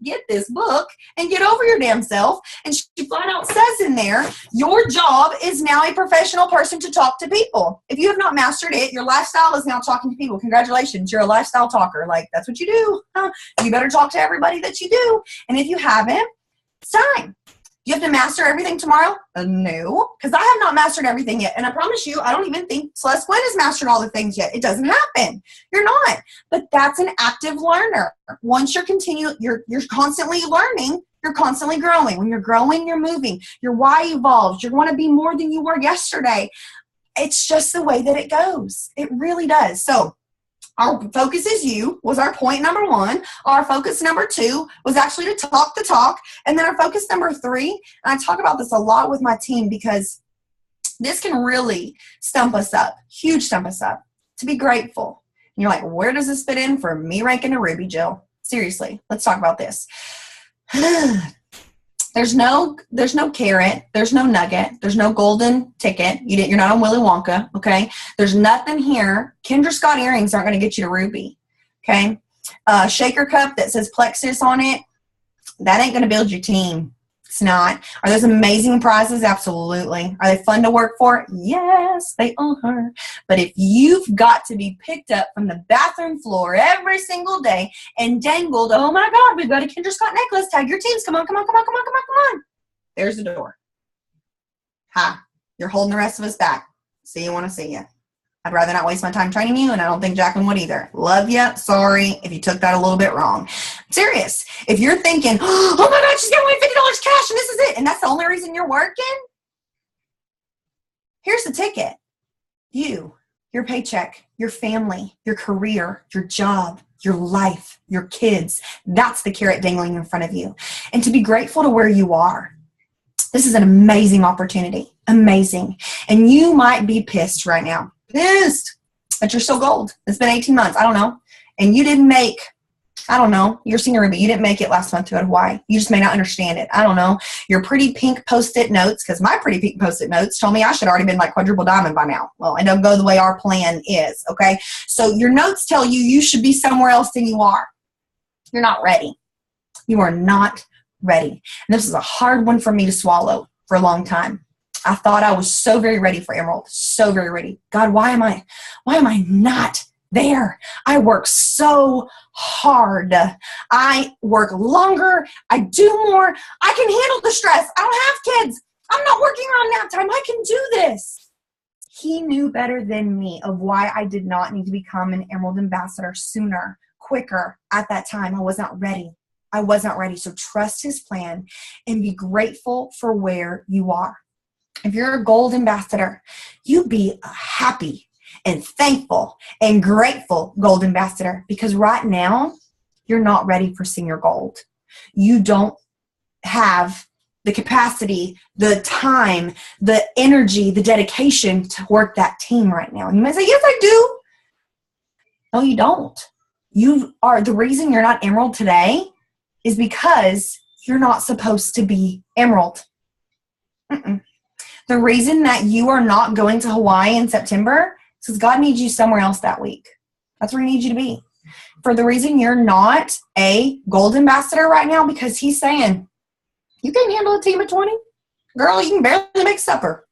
get this book and get over your damn self. And she flat out says in there, your job is now a professional person to talk to people. If you have not mastered it, your lifestyle is now talking to people. Congratulations, you're a lifestyle talker. Like, that's what you do. You better talk to everybody that you do. And if you haven't, it's time. You have to master everything tomorrow? No, because I have not mastered everything yet. And I promise you, I don't even think Celeste Gwen has mastered all the things yet. It doesn't happen. You're not. But that's an active learner. Once you're constantly learning, you're constantly growing. When you're growing, you're moving. Your why evolves. You want to be more than you were yesterday. It's just the way that it goes. It really does. So our focus is you was our point number 1. Our focus number 2 was actually to talk the talk. And then our focus number 3, and I talk about this a lot with my team because this can really stump us up, huge stump us up, to be grateful. And you're like, where does this fit in for me ranking a Ruby, Jill? Seriously, let's talk about this. There's no carrot. There's no nugget. There's no golden ticket. You're not on Willy Wonka, okay? There's nothing here. Kendra Scott earrings aren't going to get you to Ruby, okay? Shaker cup that says Plexus on it, that ain't going to build your team. It's not. Are those amazing prizes? Absolutely. Are they fun to work for? Yes, they are. But if you've got to be picked up from the bathroom floor every single day and dangled, oh my God, we've got a Kendra Scott necklace, tag your teams, come on. There's the door. Hi, you're holding the rest of us back. See you want to see you. I'd rather not waste my time training you, and I don't think Jacqueline would either. Love you. Sorry if you took that a little bit wrong. I'm serious. If you're thinking, oh my God, she's giving away $50 cash and this is it, and that's the only reason you're working, here's the ticket. You, your paycheck, your family, your career, your job, your life, your kids. That's the carrot dangling in front of you. And to be grateful to where you are. This is an amazing opportunity. Amazing. And you might be pissed right now. Pissed that you're so gold. It's been 18 months. I don't know. And you didn't make, I don't know, your senior Ruby. You didn't make it last month to go to Hawaii. You just may not understand it. I don't know. Your pretty pink Post-it notes, because my pretty pink Post-it notes told me I should already been like quadruple diamond by now. Well, it don't go the way our plan is, okay? So your notes tell you you should be somewhere else than you are. You're not ready. You are not ready. And this is a hard one for me to swallow for a long time. I thought I was so very ready for Emerald, so very ready. God, why am I not there? I work so hard. I work longer. I do more. I can handle the stress. I don't have kids. I'm not working around nap time. I can do this. He knew better than me of why I did not need to become an Emerald ambassador sooner, quicker. At that time, I was not ready. I was not ready. So trust his plan and be grateful for where you are. If you're a gold ambassador, you be a happy and thankful and grateful gold ambassador, because right now you're not ready for senior gold. You don't have the capacity, the time, the energy, the dedication to work that team right now. And you might say, yes, I do. No, you don't. You are the reason you're not Emerald today is because you're not supposed to be Emerald. The reason that you are not going to Hawaii in September is because God needs you somewhere else that week. That's where he needs you to be. For the reason you're not a gold ambassador right now, because he's saying, you can't handle a team of 20? Girl, you can barely make supper.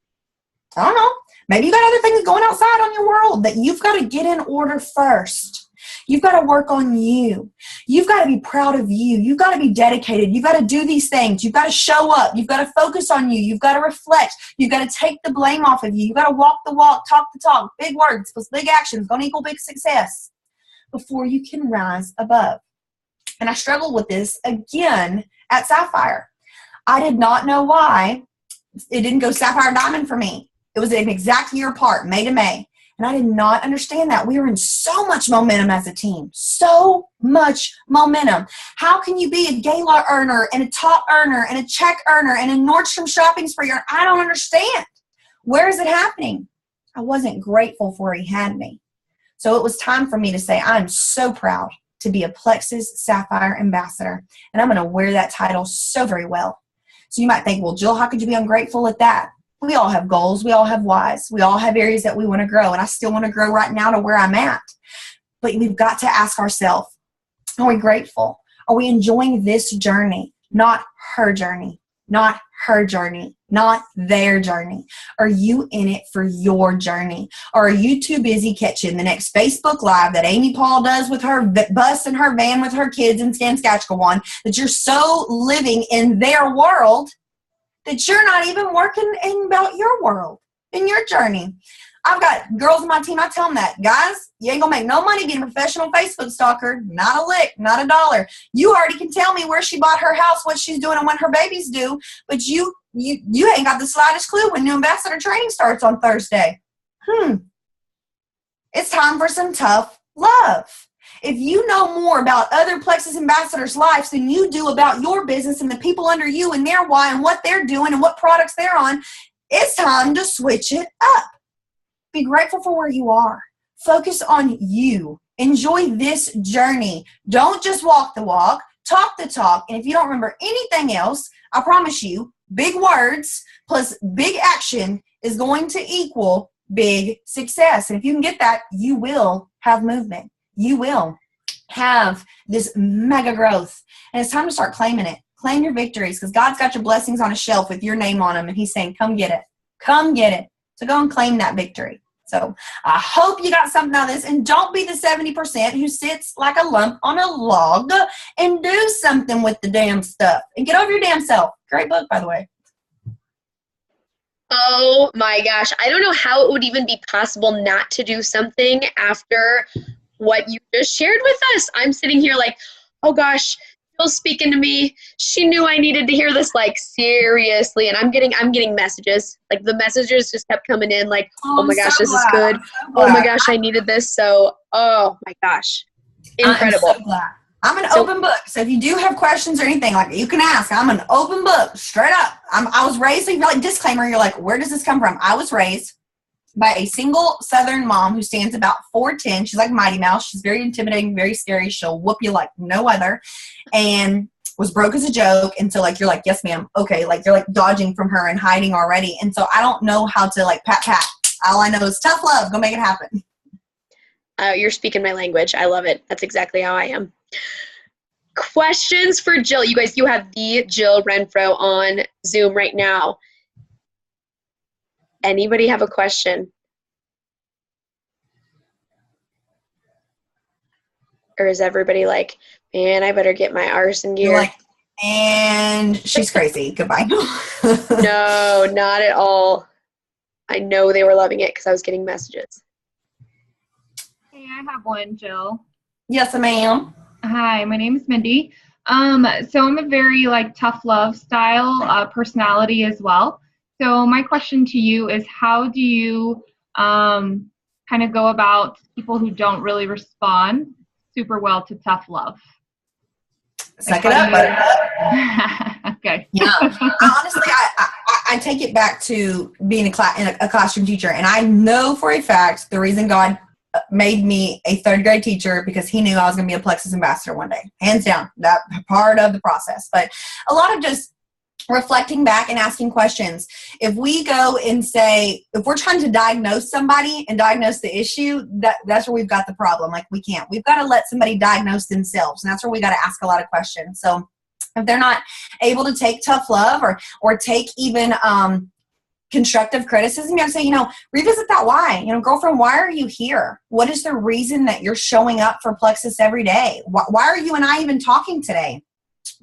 I don't know. Maybe you got other things going outside on your world that you've got to get in order first. You've got to work on you. You've got to be proud of you. You've got to be dedicated. You've got to do these things. You've got to show up. You've got to focus on you. You've got to reflect. You've got to take the blame off of you. You've got to walk the walk, talk the talk. Big words plus big actions going to equal big success before you can rise above. And I struggled with this again at Sapphire. I did not know why it didn't go Sapphire Diamond for me. It was an exact year apart, May to May. And I did not understand that. We were in so much momentum as a team. So much momentum. How can you be a gala earner and a top earner and a check earner and a Nordstrom shopping spree earner? I don't understand. Where is it happening? I wasn't grateful for where he had me. So it was time for me to say, I'm so proud to be a Plexus Sapphire Ambassador. And I'm going to wear that title so very well. So you might think, well, Jill, how could you be ungrateful at that? We all have goals. We all have whys. We all have areas that we want to grow. And I still want to grow right now to where I'm at. But we've got to ask ourselves, are we grateful? Are we enjoying this journey? Not her journey. Not her journey. Not their journey. Are you in it for your journey? Or are you too busy catching the next Facebook Live that Amy Paul does with her bus and her van with her kids in Saskatchewan, that you're so living in their world that you're not even working in about your world, in your journey? I've got girls on my team, I tell them that, guys, you ain't gonna make no money being a professional Facebook stalker, not a lick, not a dollar. You already can tell me where she bought her house, what she's doing, and when her babies do, but you ain't got the slightest clue when new ambassador training starts on Thursday. It's time for some tough love. If you know more about other Plexus ambassadors' lives than you do about your business and the people under you and their why and what they're doing and what products they're on, it's time to switch it up. Be grateful for where you are. Focus on you. Enjoy this journey. Don't just walk the walk, talk the talk. And if you don't remember anything else, I promise you, big words plus big action is going to equal big success. And if you can get that, you will have movement. You will have this mega growth. And it's time to start claiming it. Claim your victories, because God's got your blessings on a shelf with your name on them. And he's saying, come get it. Come get it. So go and claim that victory. So I hope you got something out of this. And don't be the 70% who sits like a lump on a log, and do something with the damn stuff. And get over your damn self. Great book, by the way. Oh my gosh. I don't know how it would even be possible not to do something after what you just shared with us. I'm sitting here like, oh gosh, Jill's speaking to me. She knew I needed to hear this, like, seriously. And I'm getting messages. Like, the messages just kept coming in like, oh my gosh, this is good. Oh my gosh, I needed this. So, oh my gosh. Incredible. I'm so glad. I'm an open book. So if you do have questions or anything, like, you can ask. I'm an open book, straight up. I was raised, so you're like, disclaimer, you're like, where does this come from? I was raised by a single Southern mom who stands about 4'10". She's like Mighty Mouse. She's very intimidating, very scary. She'll whoop you like no other. And was broke as a joke. And so, like, you're like, yes, ma'am. Okay. Like, you're like dodging from her and hiding already. And so I don't know how to, like, pat. All I know is tough love. Go make it happen. You're speaking my language. I love it. That's exactly how I am. Questions for Jill. You guys, you have the Jill Renfro on Zoom right now. Anybody have a question? Or is everybody like, man, I better get my arse in gear? You're like, and she's crazy. Goodbye. No, not at all. I know they were loving it because I was getting messages. Hey, I have one, Jill. Yes, ma'am. Hi, my name is Mindy. So I'm a very, like, tough love style personality as well. So my question to you is, how do you kind of go about people who don't really respond super well to tough love? Suck it up, buttercup. Okay. Yeah. Honestly, I take it back to being a classroom teacher, and I know for a fact the reason God made me a third grade teacher because he knew I was going to be a Plexus ambassador one day. Hands down, that part of the process. But a lot of just reflecting back and asking questions. If we go and say, if we're trying to diagnose somebody and diagnose the issue, that's where we've got the problem. Like, we can't. We've got to let somebody diagnose themselves, and that's where we got to ask a lot of questions. So if they're not able to take tough love or take even constructive criticism, you have to say, revisit that why. Girlfriend, why are you here? What is the reason that you're showing up for Plexus every day? Why are you and I even talking today?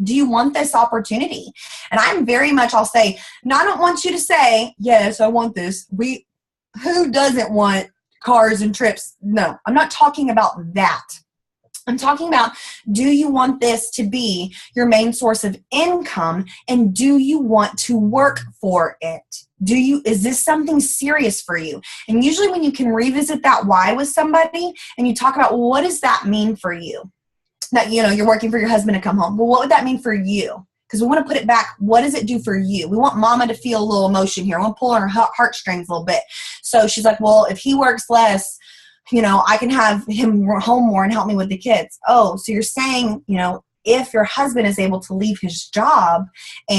Do you want this opportunity? And I'm very much, I'll say, no, I don't want you to say, yes, I want this. Who doesn't want cars and trips? No, I'm not talking about that. I'm talking about, do you want this to be your main source of income, and do you want to work for it? Is this something serious for you? And usually when you can revisit that why with somebody and you talk about, well, what does that mean for you? That, you're working for your husband to come home. Well, what would that mean for you? Because we want to put it back. What does it do for you? We want mama to feel a little emotion here. We want to pull on her heartstrings a little bit. So she's like, well, if he works less, I can have him home more and help me with the kids. Oh, so you're saying, if your husband is able to leave his job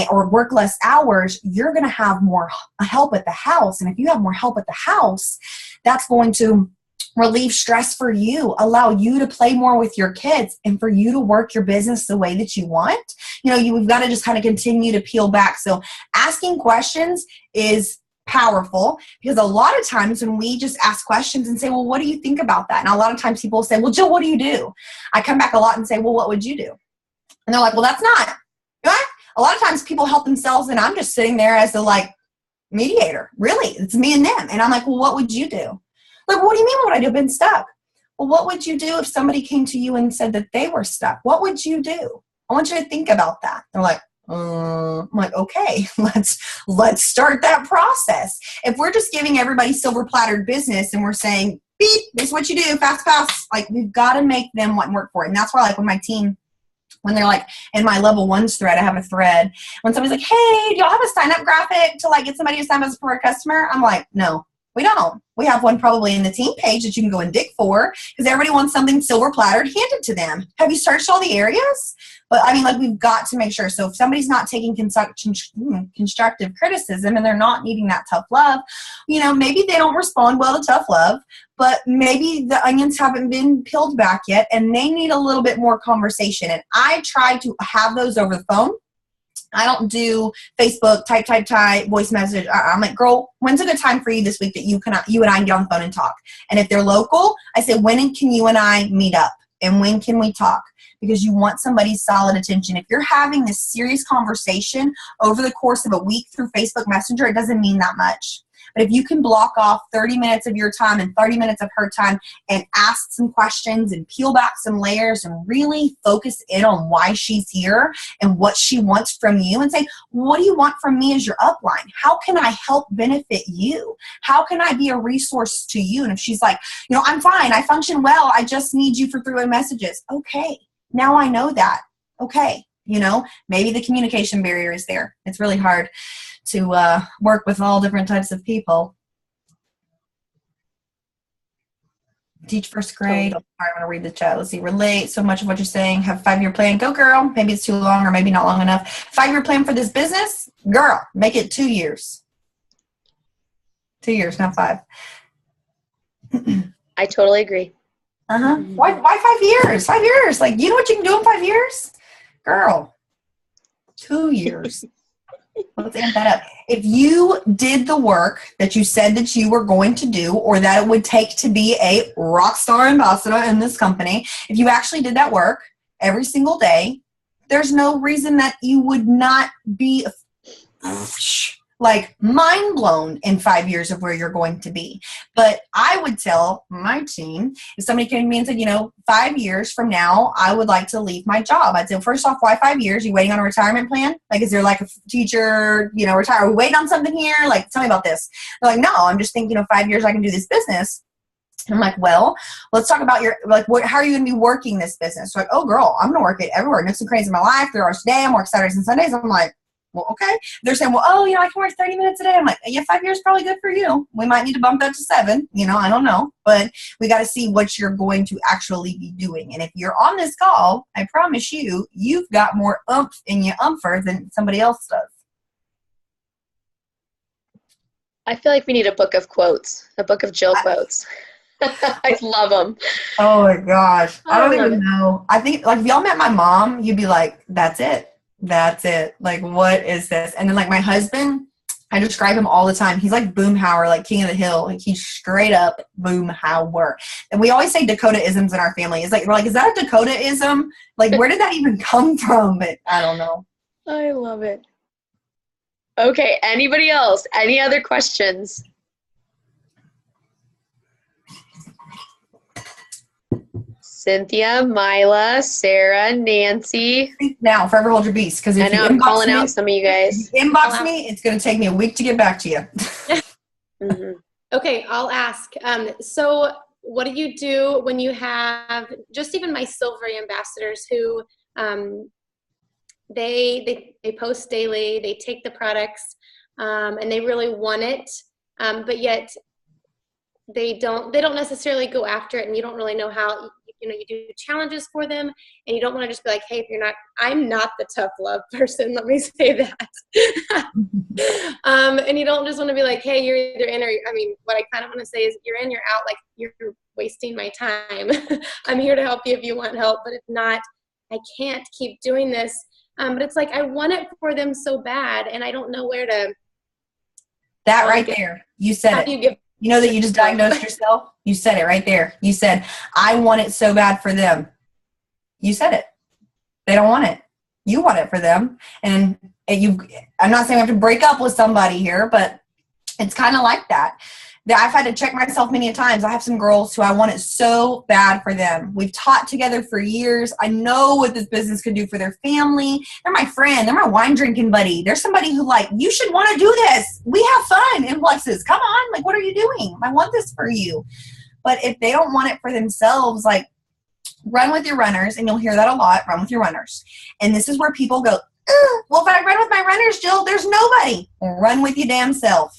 or work less hours, you're going to have more help at the house. And if you have more help at the house, that's going to relieve stress for you, allow you to play more with your kids, and for you to work your business the way that you want. We've got to just kind of continue to peel back. So asking questions is powerful, because a lot of times when we just ask questions and say, well, what do you think about that? And a lot of times people say, well, Jill, what do you do? I come back a lot and say, well, what would you do? And they're like, well, that's not. A lot of times people help themselves, and I'm just sitting there as the mediator. Really, it's me and them. And I'm like, well, what would you do? Like, what do you mean what would I do? I've been stuck. Well, what would you do if somebody came to you and said that they were stuck? What would you do? I want you to think about that. They're like, I'm like, okay, let's start that process. If we're just giving everybody silver plattered business and we're saying, beep, this is what you do, fast, fast, we've got to make them want and work for it. And that's why when my team, when they're in my level 1s thread, I have a thread. When somebody's like, hey, do y'all have a sign up graphic to get somebody to sign up as a preferred customer? I'm like, no. We don't. We have one probably in the team page that you can go and dig for, because everybody wants something silver plattered handed to them. Have you searched all the areas? But we've got to make sure. So if somebody's not taking constructive criticism and they're not needing that tough love, maybe they don't respond well to tough love, but maybe the onions haven't been peeled back yet and they need a little bit more conversation. And I try to have those over the phone. I don't do Facebook, type, voice message. I'm like, girl, when's a good time for you this week that you and I can get on the phone and talk? And if they're local, I say, when can you and I meet up? And when can we talk? Because you want somebody's solid attention. If you're having this serious conversation over the course of a week through Facebook Messenger, it doesn't mean that much. But if you can block off 30 minutes of your time and 30 minutes of her time and ask some questions and peel back some layers and really focus in on why she's here and what she wants from you, and say, what do you want from me as your upline? How can I help benefit you? How can I be a resource to you? And if she's like, I'm fine, I function well, I just need you for three-way messages. Okay, now I know that. Okay, maybe the communication barrier is there. It's really hard to work with all different types of people. Teach first grade. Oh, I want to read the chat. Let's see. Relate so much of what you're saying. Have a 5-year plan. Go, girl. Maybe it's too long or maybe not long enough. 5-year plan for this business? Girl, make it 2 years. 2 years, not 5. I totally agree. Uh-huh. Why 5 years? 5 years. You know what you can do in 5 years? Girl, 2 years. Let's amp that up. If you did the work that you said that you were going to do, or that it would take to be a rock star ambassador in this company, if you actually did that work every single day, there's no reason that you would not be mind blown in 5 years of where you're going to be. But I would tell my team, if somebody came to me and said, 5 years from now, I would like to leave my job. I'd say, first off, why 5 years? Are you waiting on a retirement plan? Is there a teacher, retire? Are we waiting on something here? Tell me about this. They're like, no, I'm just thinking, 5 years I can do this business. I'm like, well, let's talk about your, how are you going to be working this business? They're like, oh, girl, I'm going to work it everywhere. Nooks and crannies of my life, 3 hours a day. I'm working Saturdays and Sundays. I'm like, well, okay. They're saying, well, I can work 30 minutes a day. I'm like, yeah, 5 years is probably good for you. We might need to bump that to 7. I don't know. But we got to see what you're going to actually be doing. And if you're on this call, I promise you, you've got more oomph in your umpher than somebody else does. I feel like we need a book of quotes, a book of Jill quotes. I love them. Oh, my gosh. I don't even it. know. I think, if y'all met my mom, you'd be like, that's it. That's it. What is this? And then my husband, I describe him all the time. He's like Boomhauer, king of the hill. He's straight up Boomhauer. And we always say Dakota-isms in our family. It's we're like, is that a Dakota-ism? Where did that even come from? But I don't know. I love it. Okay. Anybody else? Any other questions? Cynthia, Mila, Sarah, Nancy. Now, forever hold your peace, because if I know you I'm inbox calling me, out some of you guys. inbox me, it's going to take me a week to get back to you. Mhm. Okay, I'll ask. So what do you do when you have just even my silver ambassadors who they post daily, they take the products, and they really want it, but yet they don't necessarily go after it, and you don't really know how. You do challenges for them, and you don't want to just be like, hey, if you're not, I'm not the tough love person, let me say that. And you don't just want to be like, hey, you're either in or, I mean, what I kind of want to say is you're in, you're out, like you're wasting my time. I'm here to help you if you want help, but if not, I can't keep doing this. But it's like, I want it for them so bad, and I don't know where to. That right there, you said it. You know that you just diagnosed yourself? You said it right there. You said, I want it so bad for them. You said it. They don't want it. You want it for them. And I'm not saying I have to break up with somebody here, but it's kind of like that. I've had to check myself many a times. I have some girls who I want it so bad for them. We've taught together for years. I know what this business could do for their family. They're my friend. They're my wine drinking buddy. They're somebody who like, you should want to do this. We have fun. Influxes. Come on. Like, what are you doing? I want this for you. But if they don't want it for themselves, like, run with your runners, and you'll hear that a lot, run with your runners. And this is where people go, well, if I run with my runners, Jill, there's nobody. Well, run with your damn self.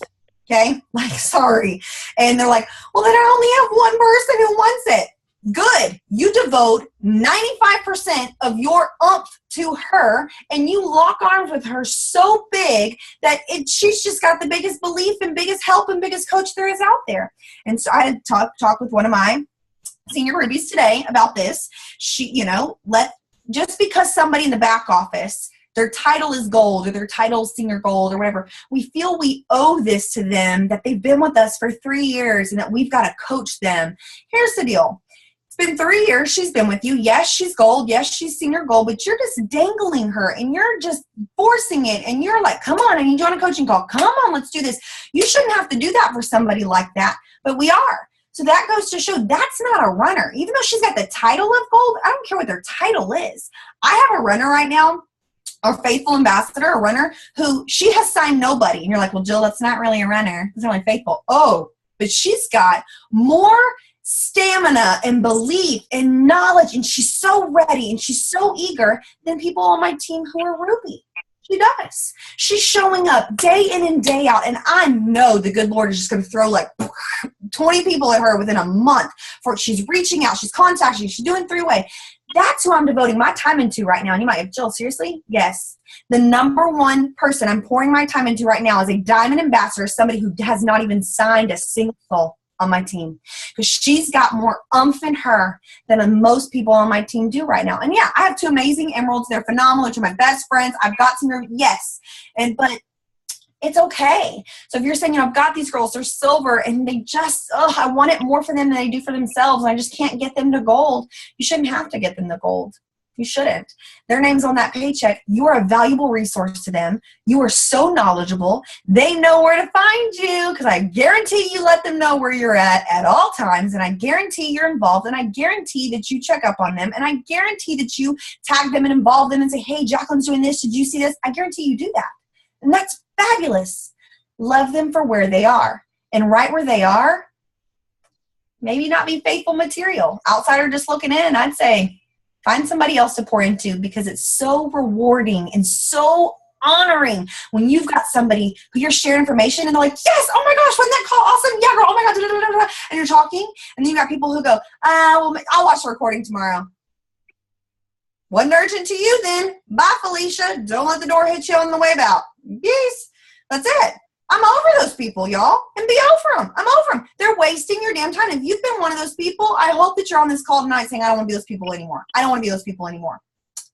Okay? Like, sorry. And they're like, well, then I only have one person who wants it. Good. You devote 95% of your oomph to her, and you lock arms with her so big that she's just got the biggest belief and biggest help and biggest coach there is out there. And so I had talk with one of my senior rubies today about this. She, just because somebody in the back office, their title is gold or their title is senior gold or whatever, we feel we owe this to them, that they've been with us for 3 years and that we've got to coach them. Here's the deal. It's been 3 years she's been with you. Yes, she's gold. Yes, she's senior gold, but you're just dangling her and you're just forcing it. And you're like, come on, I need you on a coaching call. Come on, let's do this. You shouldn't have to do that for somebody like that, but we are. So that goes to show that's not a runner. Even though she's got the title of gold, I don't care what their title is. I have a runner right now, or faithful ambassador, a runner, who she has signed nobody. And you're like, well, Jill, that's not really a runner. It's only faithful. Oh, but she's got more stamina and belief and knowledge, and she's so ready and she's so eager than people on my team who are Ruby. She does. She's showing up day in and day out, and I know the good Lord is just going to throw like 20 people at her within a month. For she's reaching out, she's contacting, she's doing 3-way. That's who I'm devoting my time into right now. And you might have, Jill, seriously? Yes. The number one person I'm pouring my time into right now is a diamond ambassador, somebody who has not even signed a single soul on my team, because she's got more umph in her than most people on my team do right now. And yeah, I have 2 amazing emeralds. They're phenomenal. They're my best friends. I've got some, yes. But it's okay. So if you're saying, I've got these girls, they're silver, and they just, I want it more for them than they do for themselves, and I just can't get them to gold. You shouldn't have to get them to gold. You shouldn't. Their name's on that paycheck. You are a valuable resource to them. You are so knowledgeable. They know where to find you, because I guarantee you let them know where you're at all times, and I guarantee you're involved, and I guarantee that you check up on them, and I guarantee that you tag them and involve them and say, hey, Jacqueline's doing this. Did you see this? I guarantee you do that. And that's fabulous. Love them for where they are. And right where they are, maybe not be faithful material. Outsider just looking in, I'd say, find somebody else to pour into, because it's so rewarding and so honoring when you've got somebody who you're sharing information and they're like, yes, oh my gosh, wasn't that call awesome? Yeah, girl, oh my God, da, da, da, da. And you're talking, and then you got people who go, well, I'll watch the recording tomorrow. Wasn't urgent to you then. Bye, Felicia. Don't let the door hit you on the way out. Yes, that's it. I'm over those people, y'all, and be over them. I'm over them. They're wasting your damn time. If you've been one of those people, I hope that you're on this call tonight saying, I don't want to be those people anymore. I don't want to be those people anymore.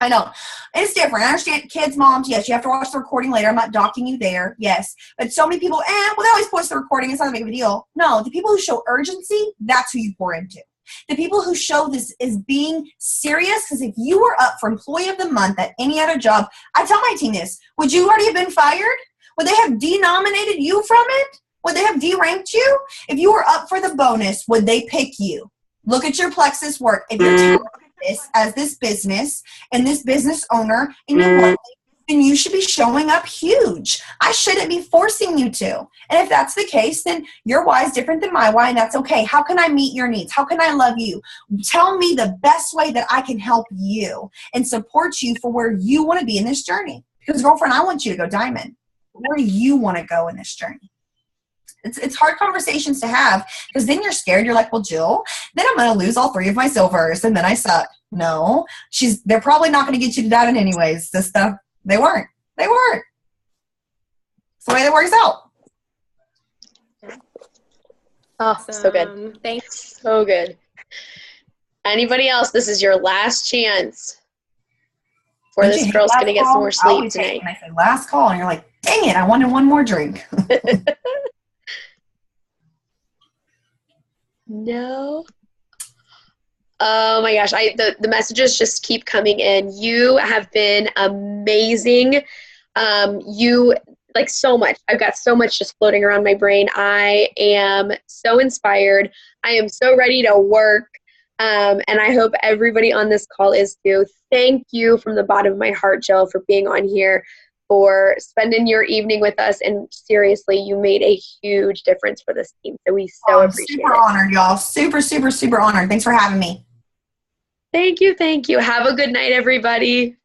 I know. It's different. I understand kids, moms, yes, you have to watch the recording later. I'm not docking you there, yes. But so many people, well, they always post the recording. It's not that big of a deal. No, the people who show urgency, that's who you pour into. The people who show this is being serious, because if you were up for Employee of the Month at any other job, I tell my team this, would you already have been fired? Would they have denominated you from it? Would they have deranked you? If you were up for the bonus, would they pick you? Look at your plexus work. If you're taking this as this business and this business owner and you want it, then you should be showing up huge. I shouldn't be forcing you to. And if that's the case, then your why is different than my why, and that's okay. How can I meet your needs? How can I love you? Tell me the best way that I can help you and support you for where you want to be in this journey. Because, girlfriend, I want you to go diamond. Where do you want to go in this journey? It's hard conversations to have because then you're scared. You're like, well, Jill, then I'm going to lose all 3 of my silvers and then I suck. No, they're probably not going to get you to diamond anyways, sister. They weren't. It's the way that works out. Oh, so good. Thanks. So good. Anybody else? This is your last chance. Or this girl's going to get some more sleep tonight. When I say last call, and you're like, dang it, I wanted one more drink. No. Oh my gosh, the messages just keep coming in. You have been amazing. You like so much. I've got so much just floating around my brain. I am so inspired. I am so ready to work. And I hope everybody on this call is too. Thank you from the bottom of my heart, Jill, for being on here, for spending your evening with us. And seriously, you made a huge difference for this team. So we so appreciate it. Super honored, y'all. Super, super, super honored. Thanks for having me. Thank you. Thank you. Have a good night, everybody.